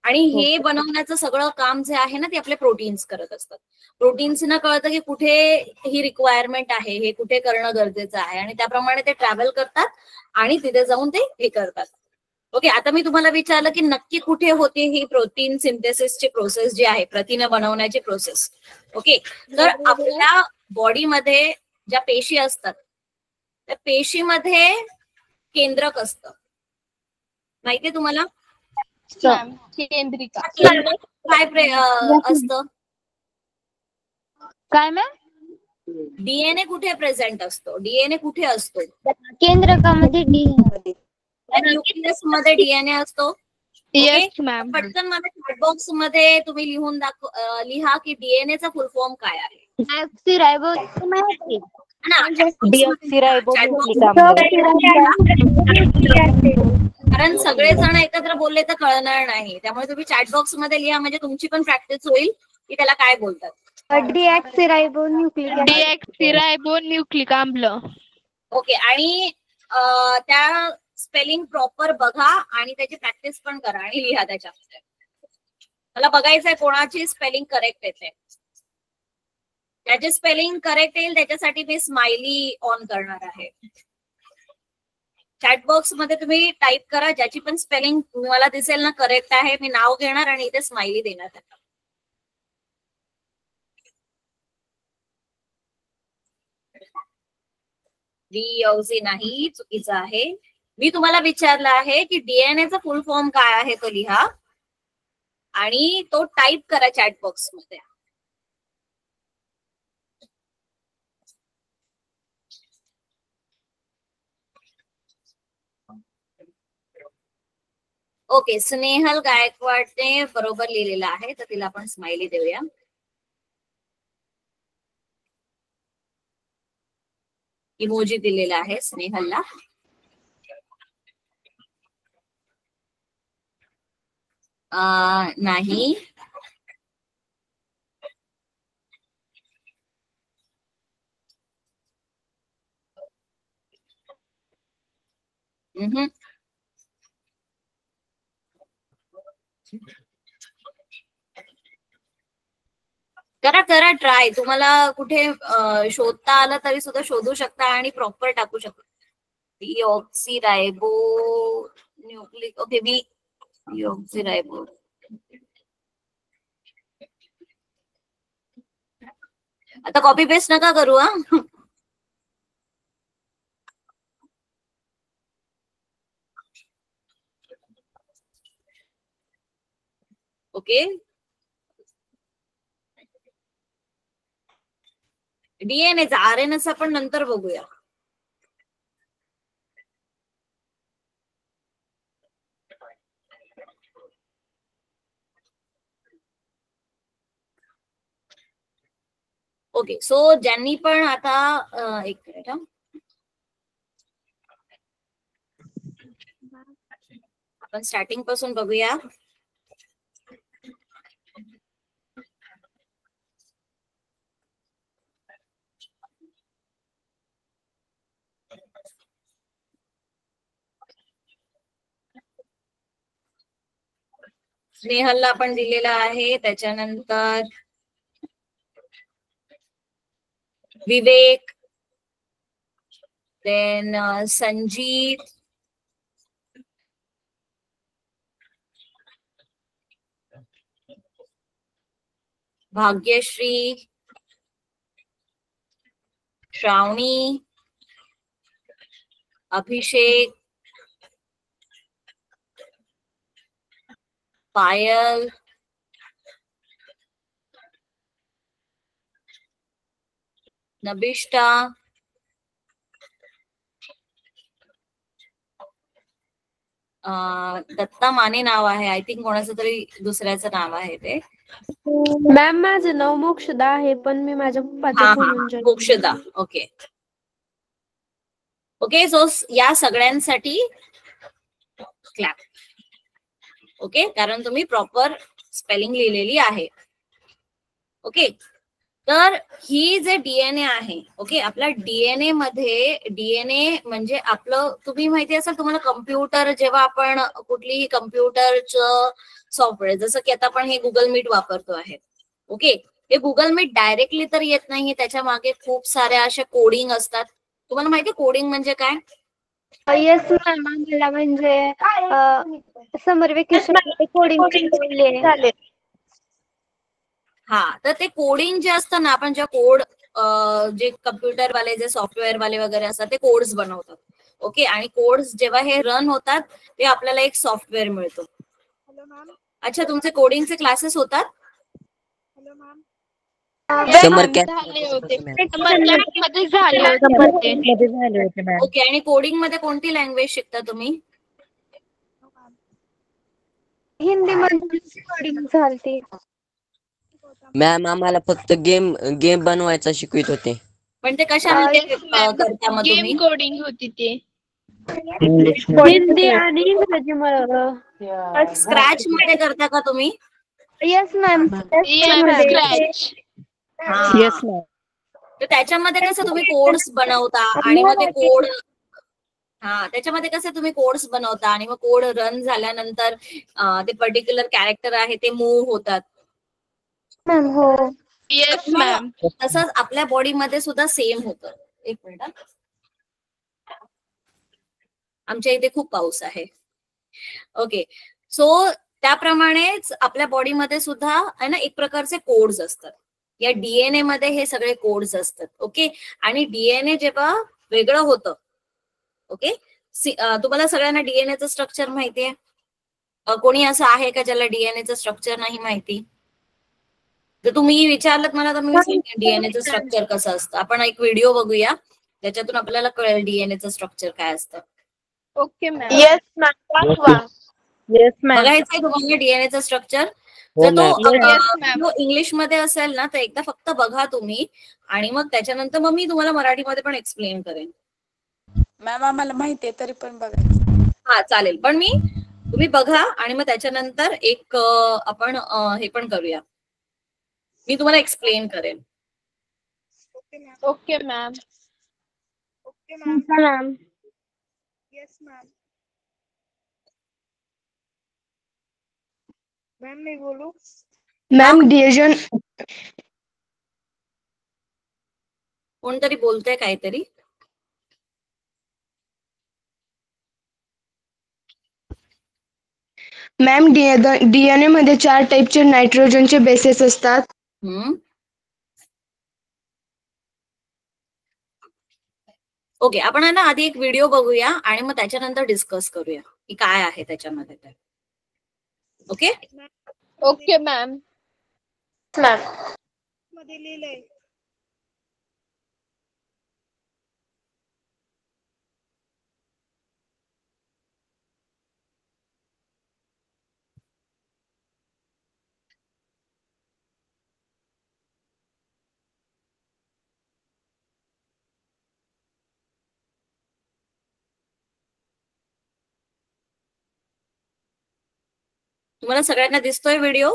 आणि हे बनवण्याचं सगळं काम जे आहे ना, ते आपले प्रोटीन्स करत असतात. प्रोटीन्सना कळतं की कुठे ही रिक्वायरमेंट आहे, हे कुठे करणं गरजेचं आहे, आणि त्याप्रमाणे ते ट्रॅव्हल करतात आणि तिथे जाऊन ते हे करतात. ओके, आता मी तुम्हाला विचारलं की नक्की कुठे होते ही प्रोटीन सिंथेसिसची प्रोसेस जी आहे, प्रथिने बनवण्याची प्रोसेस. ओके, तर आपल्या बॉडीमध्ये ज्या पेशी असतात, त्या पेशीमध्ये केंद्रक असतं, माहितीये तुम्हाला? केंद्रिका. काय असतं? काय मॅम? डीएनए कुठे प्रेझेंट असतो? डीएनए कुठे असतो? केंद्रकामध्ये डीएनए. न्यूक्लियस मध्ये डीएनए असतो. मॅम. पटकन मला चॅटबॉक्स मध्ये तुम्ही लिहा की डीएनए चा फुल फॉर्म काय आहे. कारण सगळेजण एकत्र बोलले तर कळणार नाही, त्यामुळे तुम्ही चॅटबॉक्स मध्ये लिहा, म्हणजे तुमची पण प्रॅक्टिस होईल की त्याला काय बोलतात. डिऑक्सिरायबोन्यूक्लिक आम्ल. ओके, आणि त्या स्पेलिंग प्रॉपर बघा आणि त्याची प्रॅक्टिस पण करा आणि लिहा त्याच्यामध्ये. मला बघायचंय कोणाची स्पेलिंग करेक्ट येते. त्याची स्पेलिंग करेक्ट येईल त्याच्यासाठी मी स्माइली ऑन करणार आहे. चॅटबॉक्स मध्ये तुम्ही टाईप करा, ज्याची पण स्पेलिंग मला दिसेल ना करेक्ट आहे, मी नाव घेणार आणि इथे स्माइली देणार त्यांना. डीऑक्सी नाही, चुकीचं आहे. मी तुम्हाला विचारलं आहे की डीएनएचा फुल फॉर्म काय आहे तो लिहा आणि तो टाईप करा चॅटबॉक्स मध्ये. ओके, स्नेहल गायकवाडने बरोबर लिहिलेलं आहे, तर तिला आपण स्माइली देऊया. इमोजी दिलेला आहे स्नेहलला. नाही, करा करा ट्राय. तुम्हाला कुठे शोधता आलं तरी सुद्धा शोधू शकता आणि प्रॉपर टाकू शकता. डीऑक्सिरायबो न्यूक्लिक. ओके, डीऑक्सिरायबो. आता कॉपी पेस्ट नका करू हा. ओके, डीएनएचा आरएनएचा आपण नंतर बघूया. ओके, सो ज्यांनी पण आता एक मिनिट हा, आपण स्टार्टिंग पासून बघूया. स्नेहलला आपण दिलेला आहे, त्याच्यानंतर विवेक, देन संजीत, भाग्यश्री, श्रावणी, अभिषेक, पायल, नबिष्टा, दत्ता माने नाव आहे. आय थिंक कोणाचं तरी दुसऱ्याचं नाव आहे ते. मॅम माझं नाव मोक्षदा आहे, पण मी माझ्या पप्पाचं phone. Mokshada. Okay okay, so या सगळ्यांसाठी क्लॅप. ओके, कारण तुम्ही प्रॉपर स्पेलिंग लिहिलेली आहे. ओके, तर ही जे डीएनए आहे, ओके, आपला डीएनए मध्ये, डीएनए म्हणजे आपलं, तुम्ही माहिती असेल तुम्हाला कम्प्युटर, जेव्हा आपण कुठलीही कम्प्युटरचं सॉफ्टवेअर, जसं की आता आपण हे गुगल मीट वापरतो आहे. ओके, हे गुगल मीट डायरेक्टली तर येत नाही, त्याच्या मागे खूप साऱ्या अशा कोडिंग असतात. तुम्हाला माहिती कोडिंग म्हणजे काय? येस मॅम, आम्हाला म्हणजे समर वेकेशन कोडिंग झाले. हा, तर ते कोडिंग जे असतं ना, आपण ज्या कोड, जे कम्प्युटर वाले, जे सॉफ्टवेअर वाले वगैरे असतात, ते कोड्स बनवतात. ओके, आणि कोड्स जेव्हा हे रन होतात ते आपल्याला एक सॉफ्टवेअर मिळतो. अच्छा, तुमचे कोडिंगचे क्लासेस होतात? ओके, आणि कोडिंग मध्ये कोणती लँग्वेज शिकता तुम्ही? हिंदी मध्ये कोडिंग चालते. मॅम आम्हाला फक्त गेम गेम बनवायचा शिकवित होते. पण ते कशामध्ये Yes, ma'am. करता मग तुम्ही? गेम कोडिंग होती ते. हिंदी आणि इंग्रजी स्क्रॅच मध्ये करता का तुम्ही? Yes ma'am. Yes, scratch. हा. तर त्याच्यामध्ये कसं तुम्ही कोड्स बनवता आणि मग ते कोड त्याच्यामध्ये कसं तुम्ही कोड्स बनवता आणि मग कोड रन झाल्यानंतर ते पर्टिक्युलर कॅरेक्टर आहे ते मूव्ह होतात. मॅम हो. Yes, ma'am. तसंच आपल्या बॉडीमध्ये सुद्धा सेम होतं. एक मिनिट हा. आमच्या इथे खूप पाऊस आहे. ओके, सो त्याप्रमाणेच आपल्या बॉडीमध्ये सुद्धा आहे ना एक प्रकारचे कोड्स असतात. या डीएनए मध्ये हे सगळे कोड्स असतात. ओके, आणि डीएनए जेव्हा वेगळं होतं, ओके, तुम्हाला सगळ्यांना डीएनएचं स्ट्रक्चर माहितीये? कोणी असं आहे का ज्याला डीएनएचं स्ट्रक्चर नाही माहिती? जर तुम्ही विचारलं मला तर मी सांगेन डीएनएचं स्ट्रक्चर कसं असतं. आपण एक व्हिडिओ बघूया त्याच्यातून आपल्याला कळेल डीएनएचं स्ट्रक्चर काय असतं. Okay, ma'am. Yes, ma'am. Yes, ma'am. बघायचंय तुम्हाला डीएनएचं स्ट्रक्चर? हो जर मॅम. तो इंग्लिश मध्ये असेल ना तर एकदा फक्त बघा तुम्ही आणि मग त्याच्यानंतर मग मी तुम्हाला मराठीमध्ये पण एक्सप्लेन करेन. मॅम आम्हाला माहिती आहे तरी पण बघायचं. हा चालेल, पण तुम्ही बघा आणि मग त्याच्यानंतर एक आपण हे पण करूया. मी तुम्हाला एक्सप्लेन करेन. Okay, ma'am. Ma'am. Yes, ma'am. Ma'am मी बोलू? मॅम डिव्हिजन कोणतरी बोलतंय काहीतरी. मॅम डीएनए मध्ये 4 टाईपचे नायट्रोजनचे बेसेस असतात. ओके, आपण ना आधी एक व्हिडिओ बघूया आणि मग त्याच्यानंतर डिस्कस करूया की काय आहे त्याच्यामध्ये ते. Okay Okay, ma'am. Ma'am. मध्ये लिहिलंय. तुम्हाला सगळ्यांना दिसतोय video?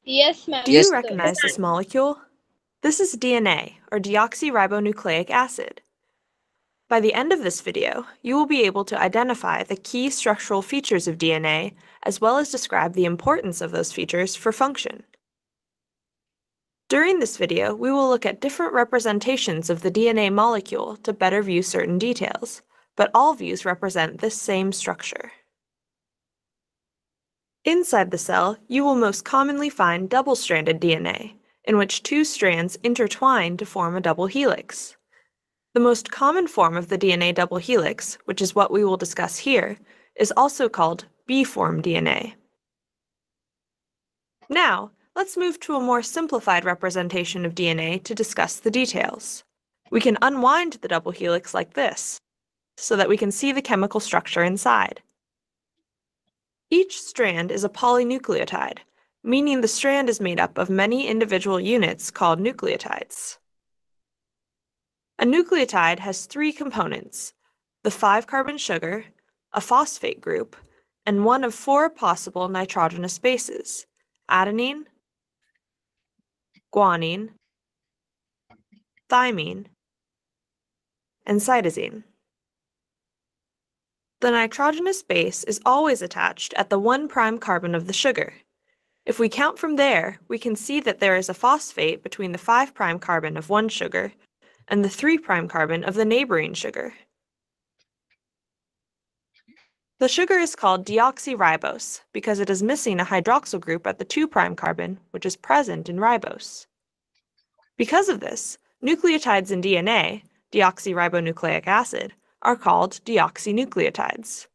Yes, ma'am. Do you recognize this molecule? This is DNA, or deoxyribonucleic acid. By the end of this video, you will be able to identify the key structural features of DNA, as well as describe the importance of those features for function. During this video, we will look at different representations of the DNA molecule to better view certain details, but all views represent this same structure. Inside the cell, you will most commonly find double-stranded DNA, in which 2 strands intertwine to form a double helix. The most common form of the DNA double helix, which is what we will discuss here, is also called B-form DNA. Now, let's move to a more simplified representation of DNA to discuss the details. We can unwind the double helix like this, so that we can see the chemical structure inside. Each strand is a polynucleotide, meaning the strand is made up of many individual units called nucleotides. A nucleotide has 3 components: the 5-carbon sugar, a phosphate group, and one of 4 possible nitrogenous bases: adenine, guanine, thymine, and cytosine. The nitrogenous base is always attached at the 1' carbon of the sugar. If we count from there, we can see that there is a phosphate between the 5' carbon of one sugar and the 3' carbon of the neighboring sugar. The sugar is called deoxyribose because it is missing a hydroxyl group at the 2' carbon, which is present in ribose. Because of this, nucleotides in DNA, deoxyribonucleic acid, are called deoxynucleotides.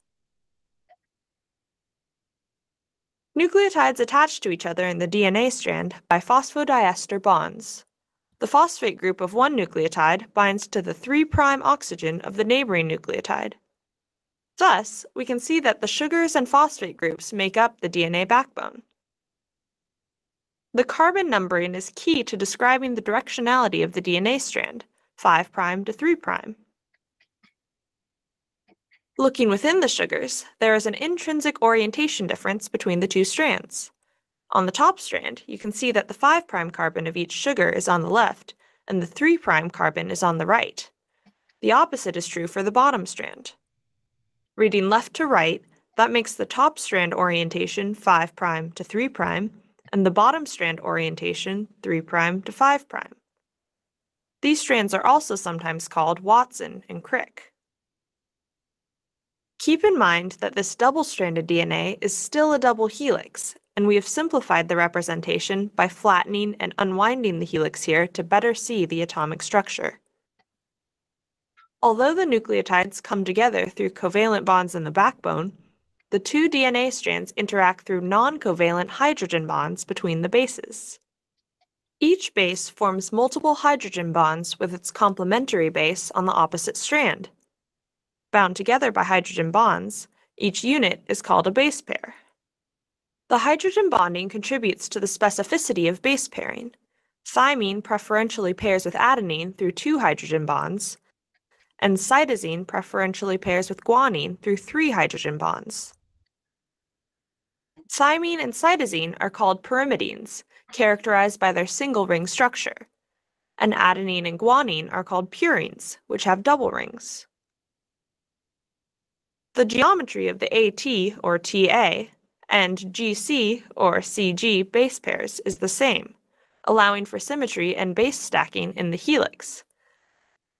Nucleotides attach to each other in the DNA strand by phosphodiester bonds. The phosphate group of one nucleotide binds to the 3' oxygen of the neighboring nucleotide. Thus, we can see that the sugars and phosphate groups make up the DNA backbone. The carbon numbering is key to describing the directionality of the DNA strand, 5' to 3'. Looking within the sugars, there is an intrinsic orientation difference between the two strands. On the top strand, you can see that the 5' carbon of each sugar is on the left, and the 3' carbon is on the right. The opposite is true for the bottom strand. Reading left to right, that makes the top strand orientation 5' to 3', and the bottom strand orientation 3' to 5'. These strands are also sometimes called Watson and Crick. Keep in mind that this double-stranded DNA is still a double helix, and we have simplified the representation by flattening and unwinding the helix here to better see the atomic structure. Although the nucleotides come together through covalent bonds in the backbone, the two DNA strands interact through non-covalent hydrogen bonds between the bases. Each base forms multiple hydrogen bonds with its complementary base on the opposite strand. Bound together by hydrogen bonds, each unit is called a base pair. The hydrogen bonding contributes to the specificity of base pairing. Thymine preferentially pairs with adenine through 2 hydrogen bonds, and cytosine preferentially pairs with guanine through 3 hydrogen bonds. Thymine and cytosine are called pyrimidines, characterized by their single ring structure, and adenine and guanine are called purines, which have double rings. The geometry of the AT or TA and GC or CG base pairs is the same, allowing for symmetry and base stacking in the helix.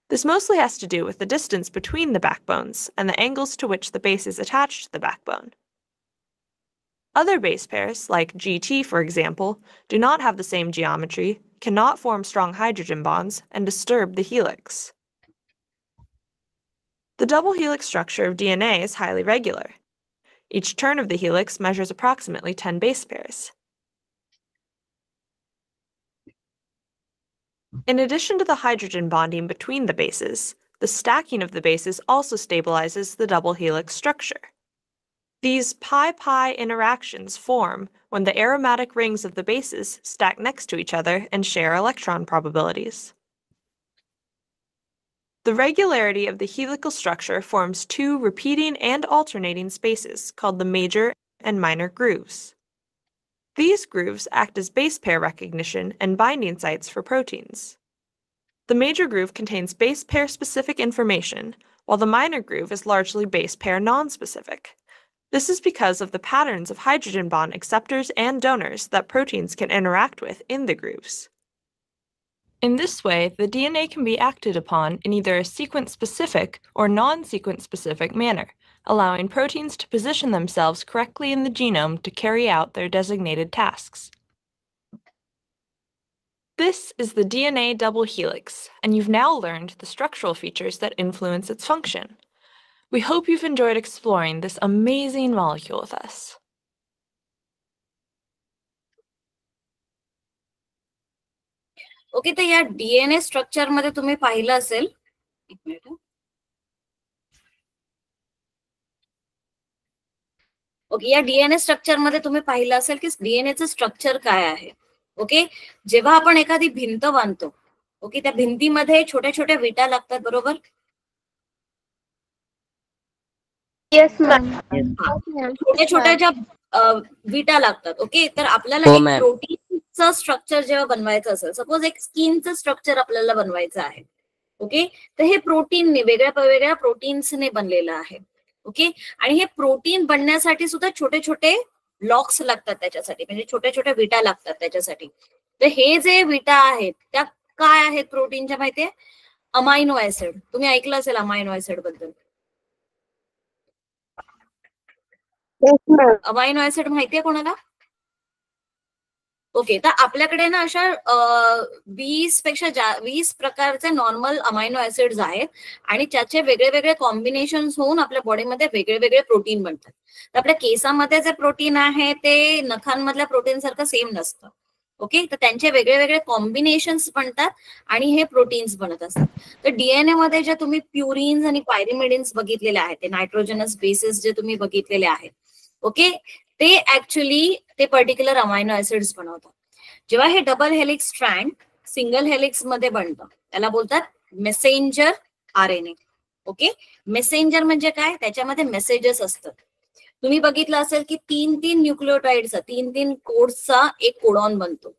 This mostly has to do with the distance between the backbones and the angles to which the base is attached to the backbone. Other base pairs, like GT for example, do not have the same geometry, cannot form strong hydrogen bonds, and disturb the helix. The double helix structure of DNA is highly regular. Each turn of the helix measures approximately 10 base pairs. In addition to the hydrogen bonding between the bases, the stacking of the bases also stabilizes the double helix structure. These pi-pi interactions form when the aromatic rings of the bases stack next to each other and share electron probabilities. The regularity of the helical structure forms 2 repeating and alternating spaces called the major and minor grooves. These grooves act as base pair recognition and binding sites for proteins. The major groove contains base pair specific information, while the minor groove is largely base pair nonspecific. This is because of the patterns of hydrogen bond acceptors and donors that proteins can interact with in the grooves. In this way, the DNA can be acted upon in either a sequence-specific or non-sequence-specific manner, allowing proteins to position themselves correctly in the genome to carry out their designated tasks. This is the DNA double helix, and you've now learned the structural features that influence its function. We hope you've enjoyed exploring this amazing molecule with us. Okay, तर या डीएनए स्ट्रक्चर मध्ये तुम्ही पाहिलं असेल, एक मिनिट, ओके, या डीएनए स्ट्रक्चर मध्ये तुम्ही पाहिलं असेल की डीएनएचं स्ट्रक्चर काय आहे. ओके, जेव्हा आपण एखादी भिंत बांधतो, ओके, त्या भिंतीमध्ये छोट्या छोट्या विटा लागतात, बरोबर? Yes ma'am. छोट्या छोट्या ज्या विटा लागतात, ओके, तर आपल्याला हो, एक मॅम. प्रोटीनचं स्ट्रक्चर जेव्हा बनवायचं असेल, सपोज एक स्किनचं स्ट्रक्चर आपल्याला बनवायचं आहे, ओके, तर हे प्रोटीनने वेगळ्या प्रोटीन्सने बनलेलं आहे. ओके, आणि हे प्रोटीन बनण्यासाठी सुद्धा छोटे छोटे ब्लॉक्स लागतात त्याच्यासाठी, म्हणजे छोट्या छोट्या विटा लागतात त्याच्यासाठी. तर हे जे विटा आहेत त्या काय आहेत प्रोटीनच्या माहितीये? Amino acid. तुम्ही ऐकलं असेल अमायनो ऍसिड बद्दल. अमायनो ऍसिड माहितीये कोणाला? ओके, तर आपल्याकडे ना अशा 20 प्रकारचे नॉर्मल अमायनो ऍसिड्स आहेत आणि त्याचे वेगळे वेगळे कॉम्बिनेशन्स होऊन आपल्या बॉडीमध्ये वेगळे वेगळे प्रोटीन बनतात. तर आपल्या केसामध्ये जे प्रोटीन आहे ते नखांमधल्या प्रोटीन सारखं सेम नसतं. ओके, तर त्यांचे वेगळे वेगळे कॉम्बिनेशन्स बनतात आणि हे प्रोटीन्स बनत असतात. तर डीएनए मध्ये जे तुम्ही प्युरिन्स आणि पायरिमिडिन्स बघितलेले आहेत, ते नायट्रोजनस बेसिस जे तुम्ही बघितलेले आहेत, ओके, ते ऍक्च्युली ते पर्टिक्युलर अमायनो ऍसिड्स बनवतात. जेव्हा हे double helix strand single helix मध्ये बनतं त्याला बोलतात मेसेंजर RNA. ओके, मेसेंजर म्हणजे काय, त्याच्यामध्ये मेसेजेस असतात. तुम्ही बघितलं असेल की 3 न्यूक्लिओटाइडचा 3 कोड्सचा एक कोडॉन बनतो.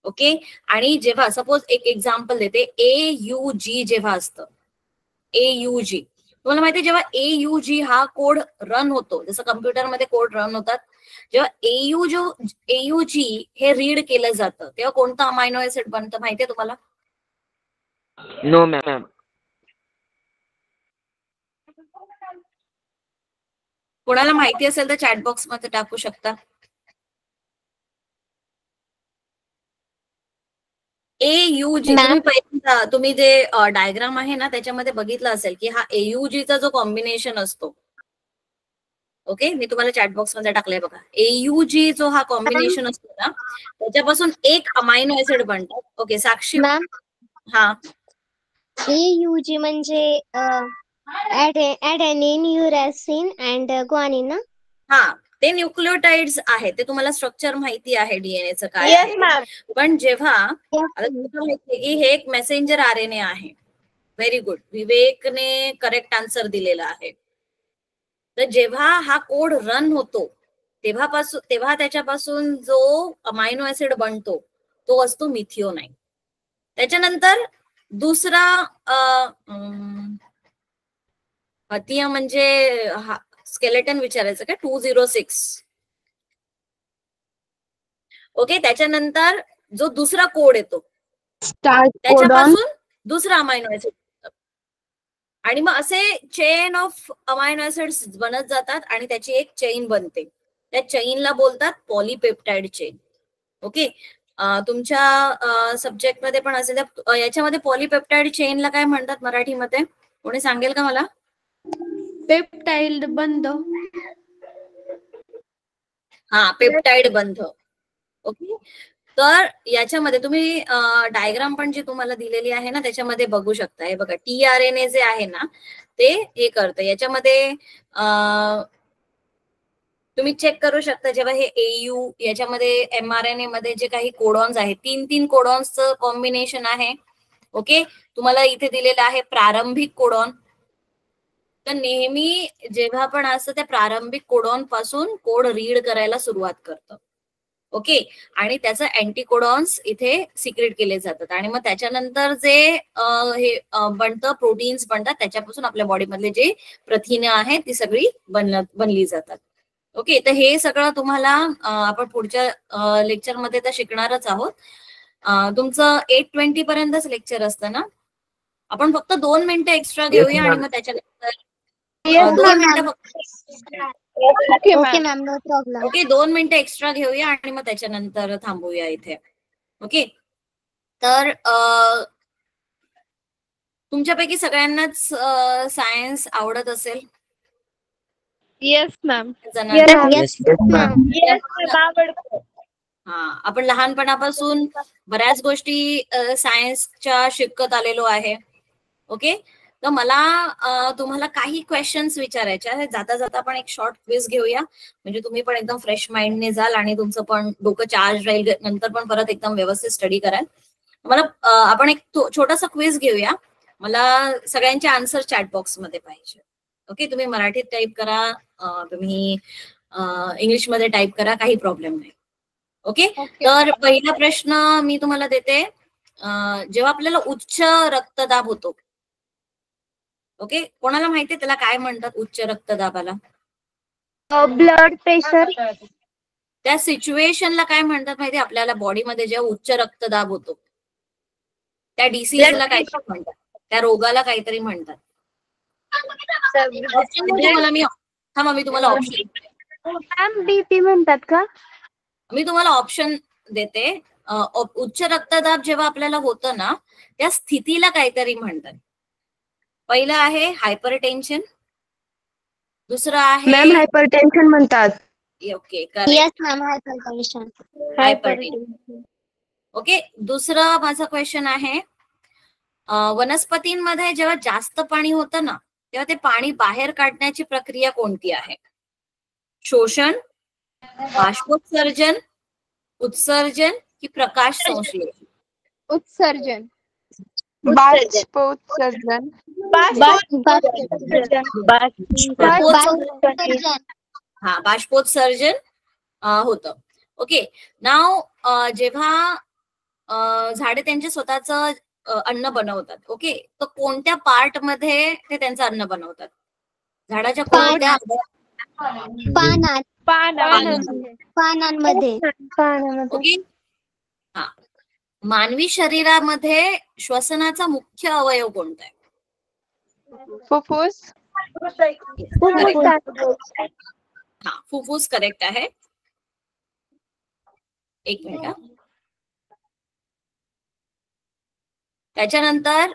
ओके, आणि जेव्हा सपोज एक एक्झाम्पल देते, AUG जेव्हा असतं, AUG तुम्हाला माहिती आहे, जेव्हा AUG हा कोड रन होतो, जसं कम्प्युटरमध्ये कोड रन होतात, जेव्हा AUG हे रीड केलं जातं तेव्हा कोणतं अमायनो ऍसिड बनतं माहितीये तुम्हाला? No ma'am. कोणाला माहिती असेल तर चॅट बॉक्स मध्ये टाकू शकता. AUG तुम्ही जे डायग्राम आहे ना त्याच्यामध्ये बघितलं असेल की हा AUG चा जो कॉम्बिनेशन असतो, ओके, मी तुम्हाला चॅट बॉक्स मध्ये टाकलंय बघा. AUG जो हा कॉम्बिनेशन असतो ना त्याच्यापासून एक अमायनो ऍसिड बनतात. ओके साक्षी. हा, AUG म्हणजे ॲडेनिन, युरॅसिन अँड ग्वानिन ना? हा, ते न्यूक्लिओटाइड्स आहेत, ते तुम्हाला स्ट्रक्चर माहिती आहे डीएनएचं काय आहे. पण जेव्हा आता तुम्हाला माहिती की हे एक मेसेंजर RNA आहे. व्हेरी गुड, विवेकने करेक्ट आन्सर दिलेला आहे. तर जेव्हा हा कोड रन होतो तेव्हा त्याच्यापासून जो अमायनो ऍसिड बनतो तो असतो मिथिओनाइन. त्याच्यानंतर दुसरा हतिया म्हणजे स्केलेटन विचारायचं का 206. ओके, त्याच्यानंतर जो दुसरा कोड येतो त्याच्यापासून दुसरा अमायनो ऍसिड, आणि मग असे चेन ऑफ अमायनो ऍसिड्स बनत जातात आणि त्याची एक चेन बनते. त्या चेनला बोलतात पॉलीपेप्टाइड चेन. ओके, तुमच्या सब्जेक्ट मध्ये पण असेल, याच्यामध्ये पॉलीपेप्टाइड चेनला काय म्हणतात मराठीमध्ये, कोणी सांगेल का मला? पेप्टाइड बंध. हा, पेप्टाइड बंध. ओके, तर याच्यामध्ये तुम्ही डायग्राम पण जी तुम्हाला दिलेली आहे ना त्याच्यामध्ये बघू शकता. हे बघा, tRNA जे आहे ना ते हे करतं. याच्यामध्ये तुम्ही चेक करू शकता, जेव्हा हे AU याच्यामध्ये mRNA मध्ये जे काही कोडॉन्स आहेत 3 कोडॉन्सचं कॉम्बिनेशन आहे. ओके, तुम्हाला इथे दिलेलं आहे प्रारंभिक कोडॉन. तर नेहमी जेव्हा पण असतं त्या प्रारंभिक कोडॉन पासून कोड रीड करायला सुरुवात करतं. ओके, आणि त्याचं अँटीकोडॉन्स इथे सिक्रेट केले जातात आणि मग त्याच्यानंतर जे हे बनतं, प्रोटीन्स बनतात, त्याच्यापासून आपल्या बॉडीमधले जे प्रथिने आहेत ती सगळी बनली जातात. ओके, तर हे सगळं तुम्हाला आपण पुढच्या लेक्चरमध्ये तर शिकणारच आहोत. तुमचं 8:20 पर्यंतच लेक्चर असतं ना, आपण फक्त 2 मिनिटं एक्स्ट्रा घेऊया आणि मग त्याच्यानंतर 2 मिनिटं okay ma'am, no problem. Okay, 2 मिनिटं एक्स्ट्रा घेऊया आणि मग त्याच्यानंतर थांबूया इथे. ओके, तर तुमच्यापैकी सगळ्यांनाच सायन्स आवडत असेल. Yes ma'am. हा, आपण लहानपणापासून बऱ्याच गोष्टी सायन्सच्या शिकत आलेलो आहे. ओके, तर मला तुम्हाला काही क्वेश्चन्स विचारायचे आहेत. जाता जाता आपण एक शॉर्ट क्विज घेऊया, म्हणजे तुम्ही पण एकदम फ्रेश माइंडने जाल आणि तुमचं पण डोकं चार्ज राहील, नंतर पण परत एकदम व्यवस्थित स्टडी कराल. मला आपण एक छोटासा क्विज घेऊया. मला सगळ्यांचे आन्सर चॅट बॉक्स मध्ये पाहिजे. ओके, तुम्ही मराठीत टाईप करा, तुम्ही इंग्लिशमध्ये टाईप करा, काही प्रॉब्लेम नाही. ओके, तर पहिला प्रश्न मी तुम्हाला देते. जेव्हा आपल्याला उच्च रक्तदाब होतो, ओके, कोणाला माहितीये त्याला काय म्हणतात उच्च रक्तदाबाला? Blood pressure. त्या सिच्युएशनला काय म्हणतात माहिती आपल्याला बॉडीमध्ये जेव्हा उच्च रक्तदाब होतो त्या डिसीजला काहीतरी म्हणतात, त्या रोगाला काहीतरी म्हणतात. मी तुम्हाला ऑप्शन BP म्हणतात का? मी तुम्हाला ऑप्शन देते. उच्च रक्तदाब जेव्हा आपल्याला होतं ना त्या स्थितीला काहीतरी म्हणतात. पहिलं आहे हायपरटेन्शन, दुसरं आहे हायपरटेन्शन म्हणतात. Okay, yes ma'am, hypertension. Hypertension. Okay, दुसरं माझा क्वेश्चन आहे, वनस्पतींमध्ये जेव्हा जास्त पाणी होतं ना तेव्हा ते पाणी बाहेर काढण्याची प्रक्रिया कोणती आहे? शोषण, बाष्पोत्सर्जन, उत्सर्जन की प्रकाश संश्लेषण? उत्सर्जन. बाष्पोत्सर्जन. हा, बाष्पोत्सर्जन होतं. ओके. नाव जेव्हा झाडे त्यांचे स्वतःचं अन्न बनवतात, ओके, तर कोणत्या पार्ट मध्ये ते त्यांचं अन्न बनवतात? झाडाच्या कोणत्या पानांमध्ये. ओके. हा, मानवी शरीरामध्ये श्वसनाचा मुख्य अवयव कोणता आहे? फुफ्फुस. हा, फुफ्फुस करेक्ट आहे. एक मिनिट. त्याच्यानंतर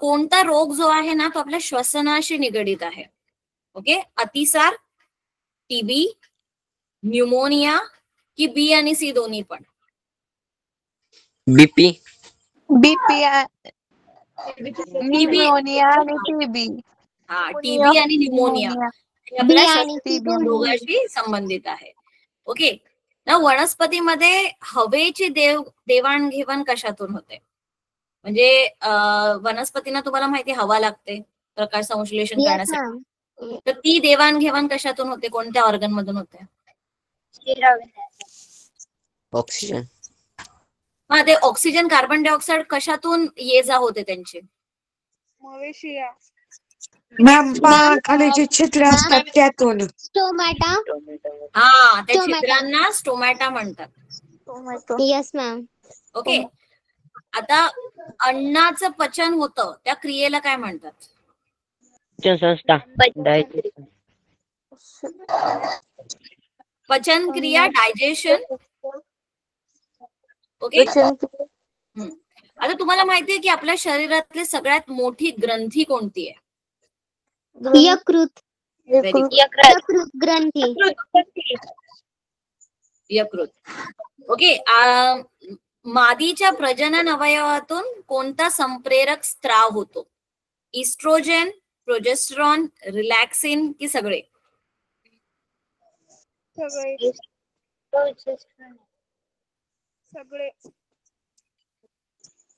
कोणता रोग जो आहे ना तो आपल्या श्वसनाशी निगडीत आहे? ओके. अतिसार, टीबी, न्यूमोनिया की बी आणि सी दोन्ही पण? बीपी. न्यूमोनिया आणि टीबी. हा, टीबी आणि न्यूमोनिया हे आपल्या श्वसन रोगाशी संबंधित आहे. ओके. ना वनस्पतीमध्ये हवेची देवाणघेवाण कशातून होते? म्हणजे वनस्पतींना तुम्हाला माहिती हवा लागते प्रकाश संश्लेषण करण्यासाठी, तर ती देवाणघेवाण कशातून होते? कोणत्या ऑर्गन मधून होते? ऑक्सिजन. हा, ते ऑक्सिजन, कार्बन डायऑक्साईड कशातून ये जा होते त्यांची? खाली जे छिद्र असतात त्यातून. स्टोमॅटा. हा, त्या छिद्रांना स्टोमॅटा म्हणतात. Yes ma'am. ओके. आता अन्नाचं पचन होतं त्या क्रियेला काय म्हणतात? संस्था. पचन क्रिया, डायजेशन. ओके. आता तुम्हाला माहितीये की आपल्या शरीरातली सगळ्यात मोठी ग्रंथी कोणती आहे? यकृत. ग्रंथी. यकृत. ओके. मादीच्या प्रजनन अवयवातून कोणता संप्रेरक स्त्राव होतो? इस्ट्रोजन, प्रोजेस्टेरॉन, रिलॅक्सिन की सगळे?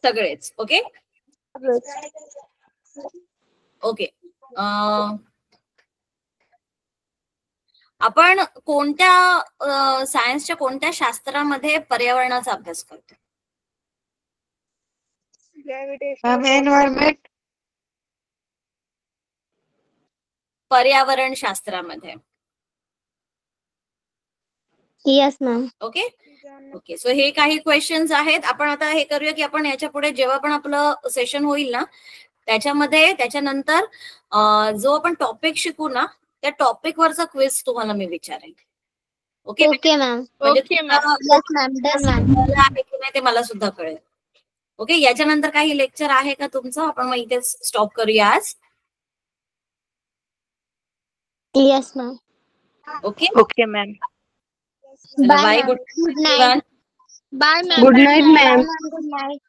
सगळेच. ओके. ओके. आपण कोणत्या सायन्सच्या कोणत्या शास्त्रामध्ये पर्यावरणाचा अभ्यास करतो? एन्व्हायरमेंट. पर्यावरण शास्त्रामध्ये. Yes ma'am. Okay. Okay. So हे काही क्वेश्चन्स आहेत. आपण आता हे करूया की आपण याच्या पुढे जेव्हा पण आपलं सेशन होईल ना त्याच्यामध्ये त्याच्यानंतर जो आपण टॉपिक शिकू ना त्या टॉपिक वरचा क्विज तुम्हाला मी विचारेन. ओके. Okay ma'am. म्हणजे डन मॅम. ते मला सुद्धा कळेल. ओके. याच्यानंतर काही लेक्चर आहे का तुमचं? आपण मग इथे स्टॉप करूया आज. Yes ma'am. Okay. Okay ma'am. Bye. Good night. Bye ma'am. Good night ma'am. Good night.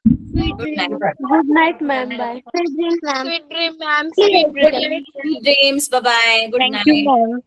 Good night ma'am. Bye. Sweet dreams ma'am. Sweet dream ma'am. Sweet dream. Dreams. Bye bye. Good night.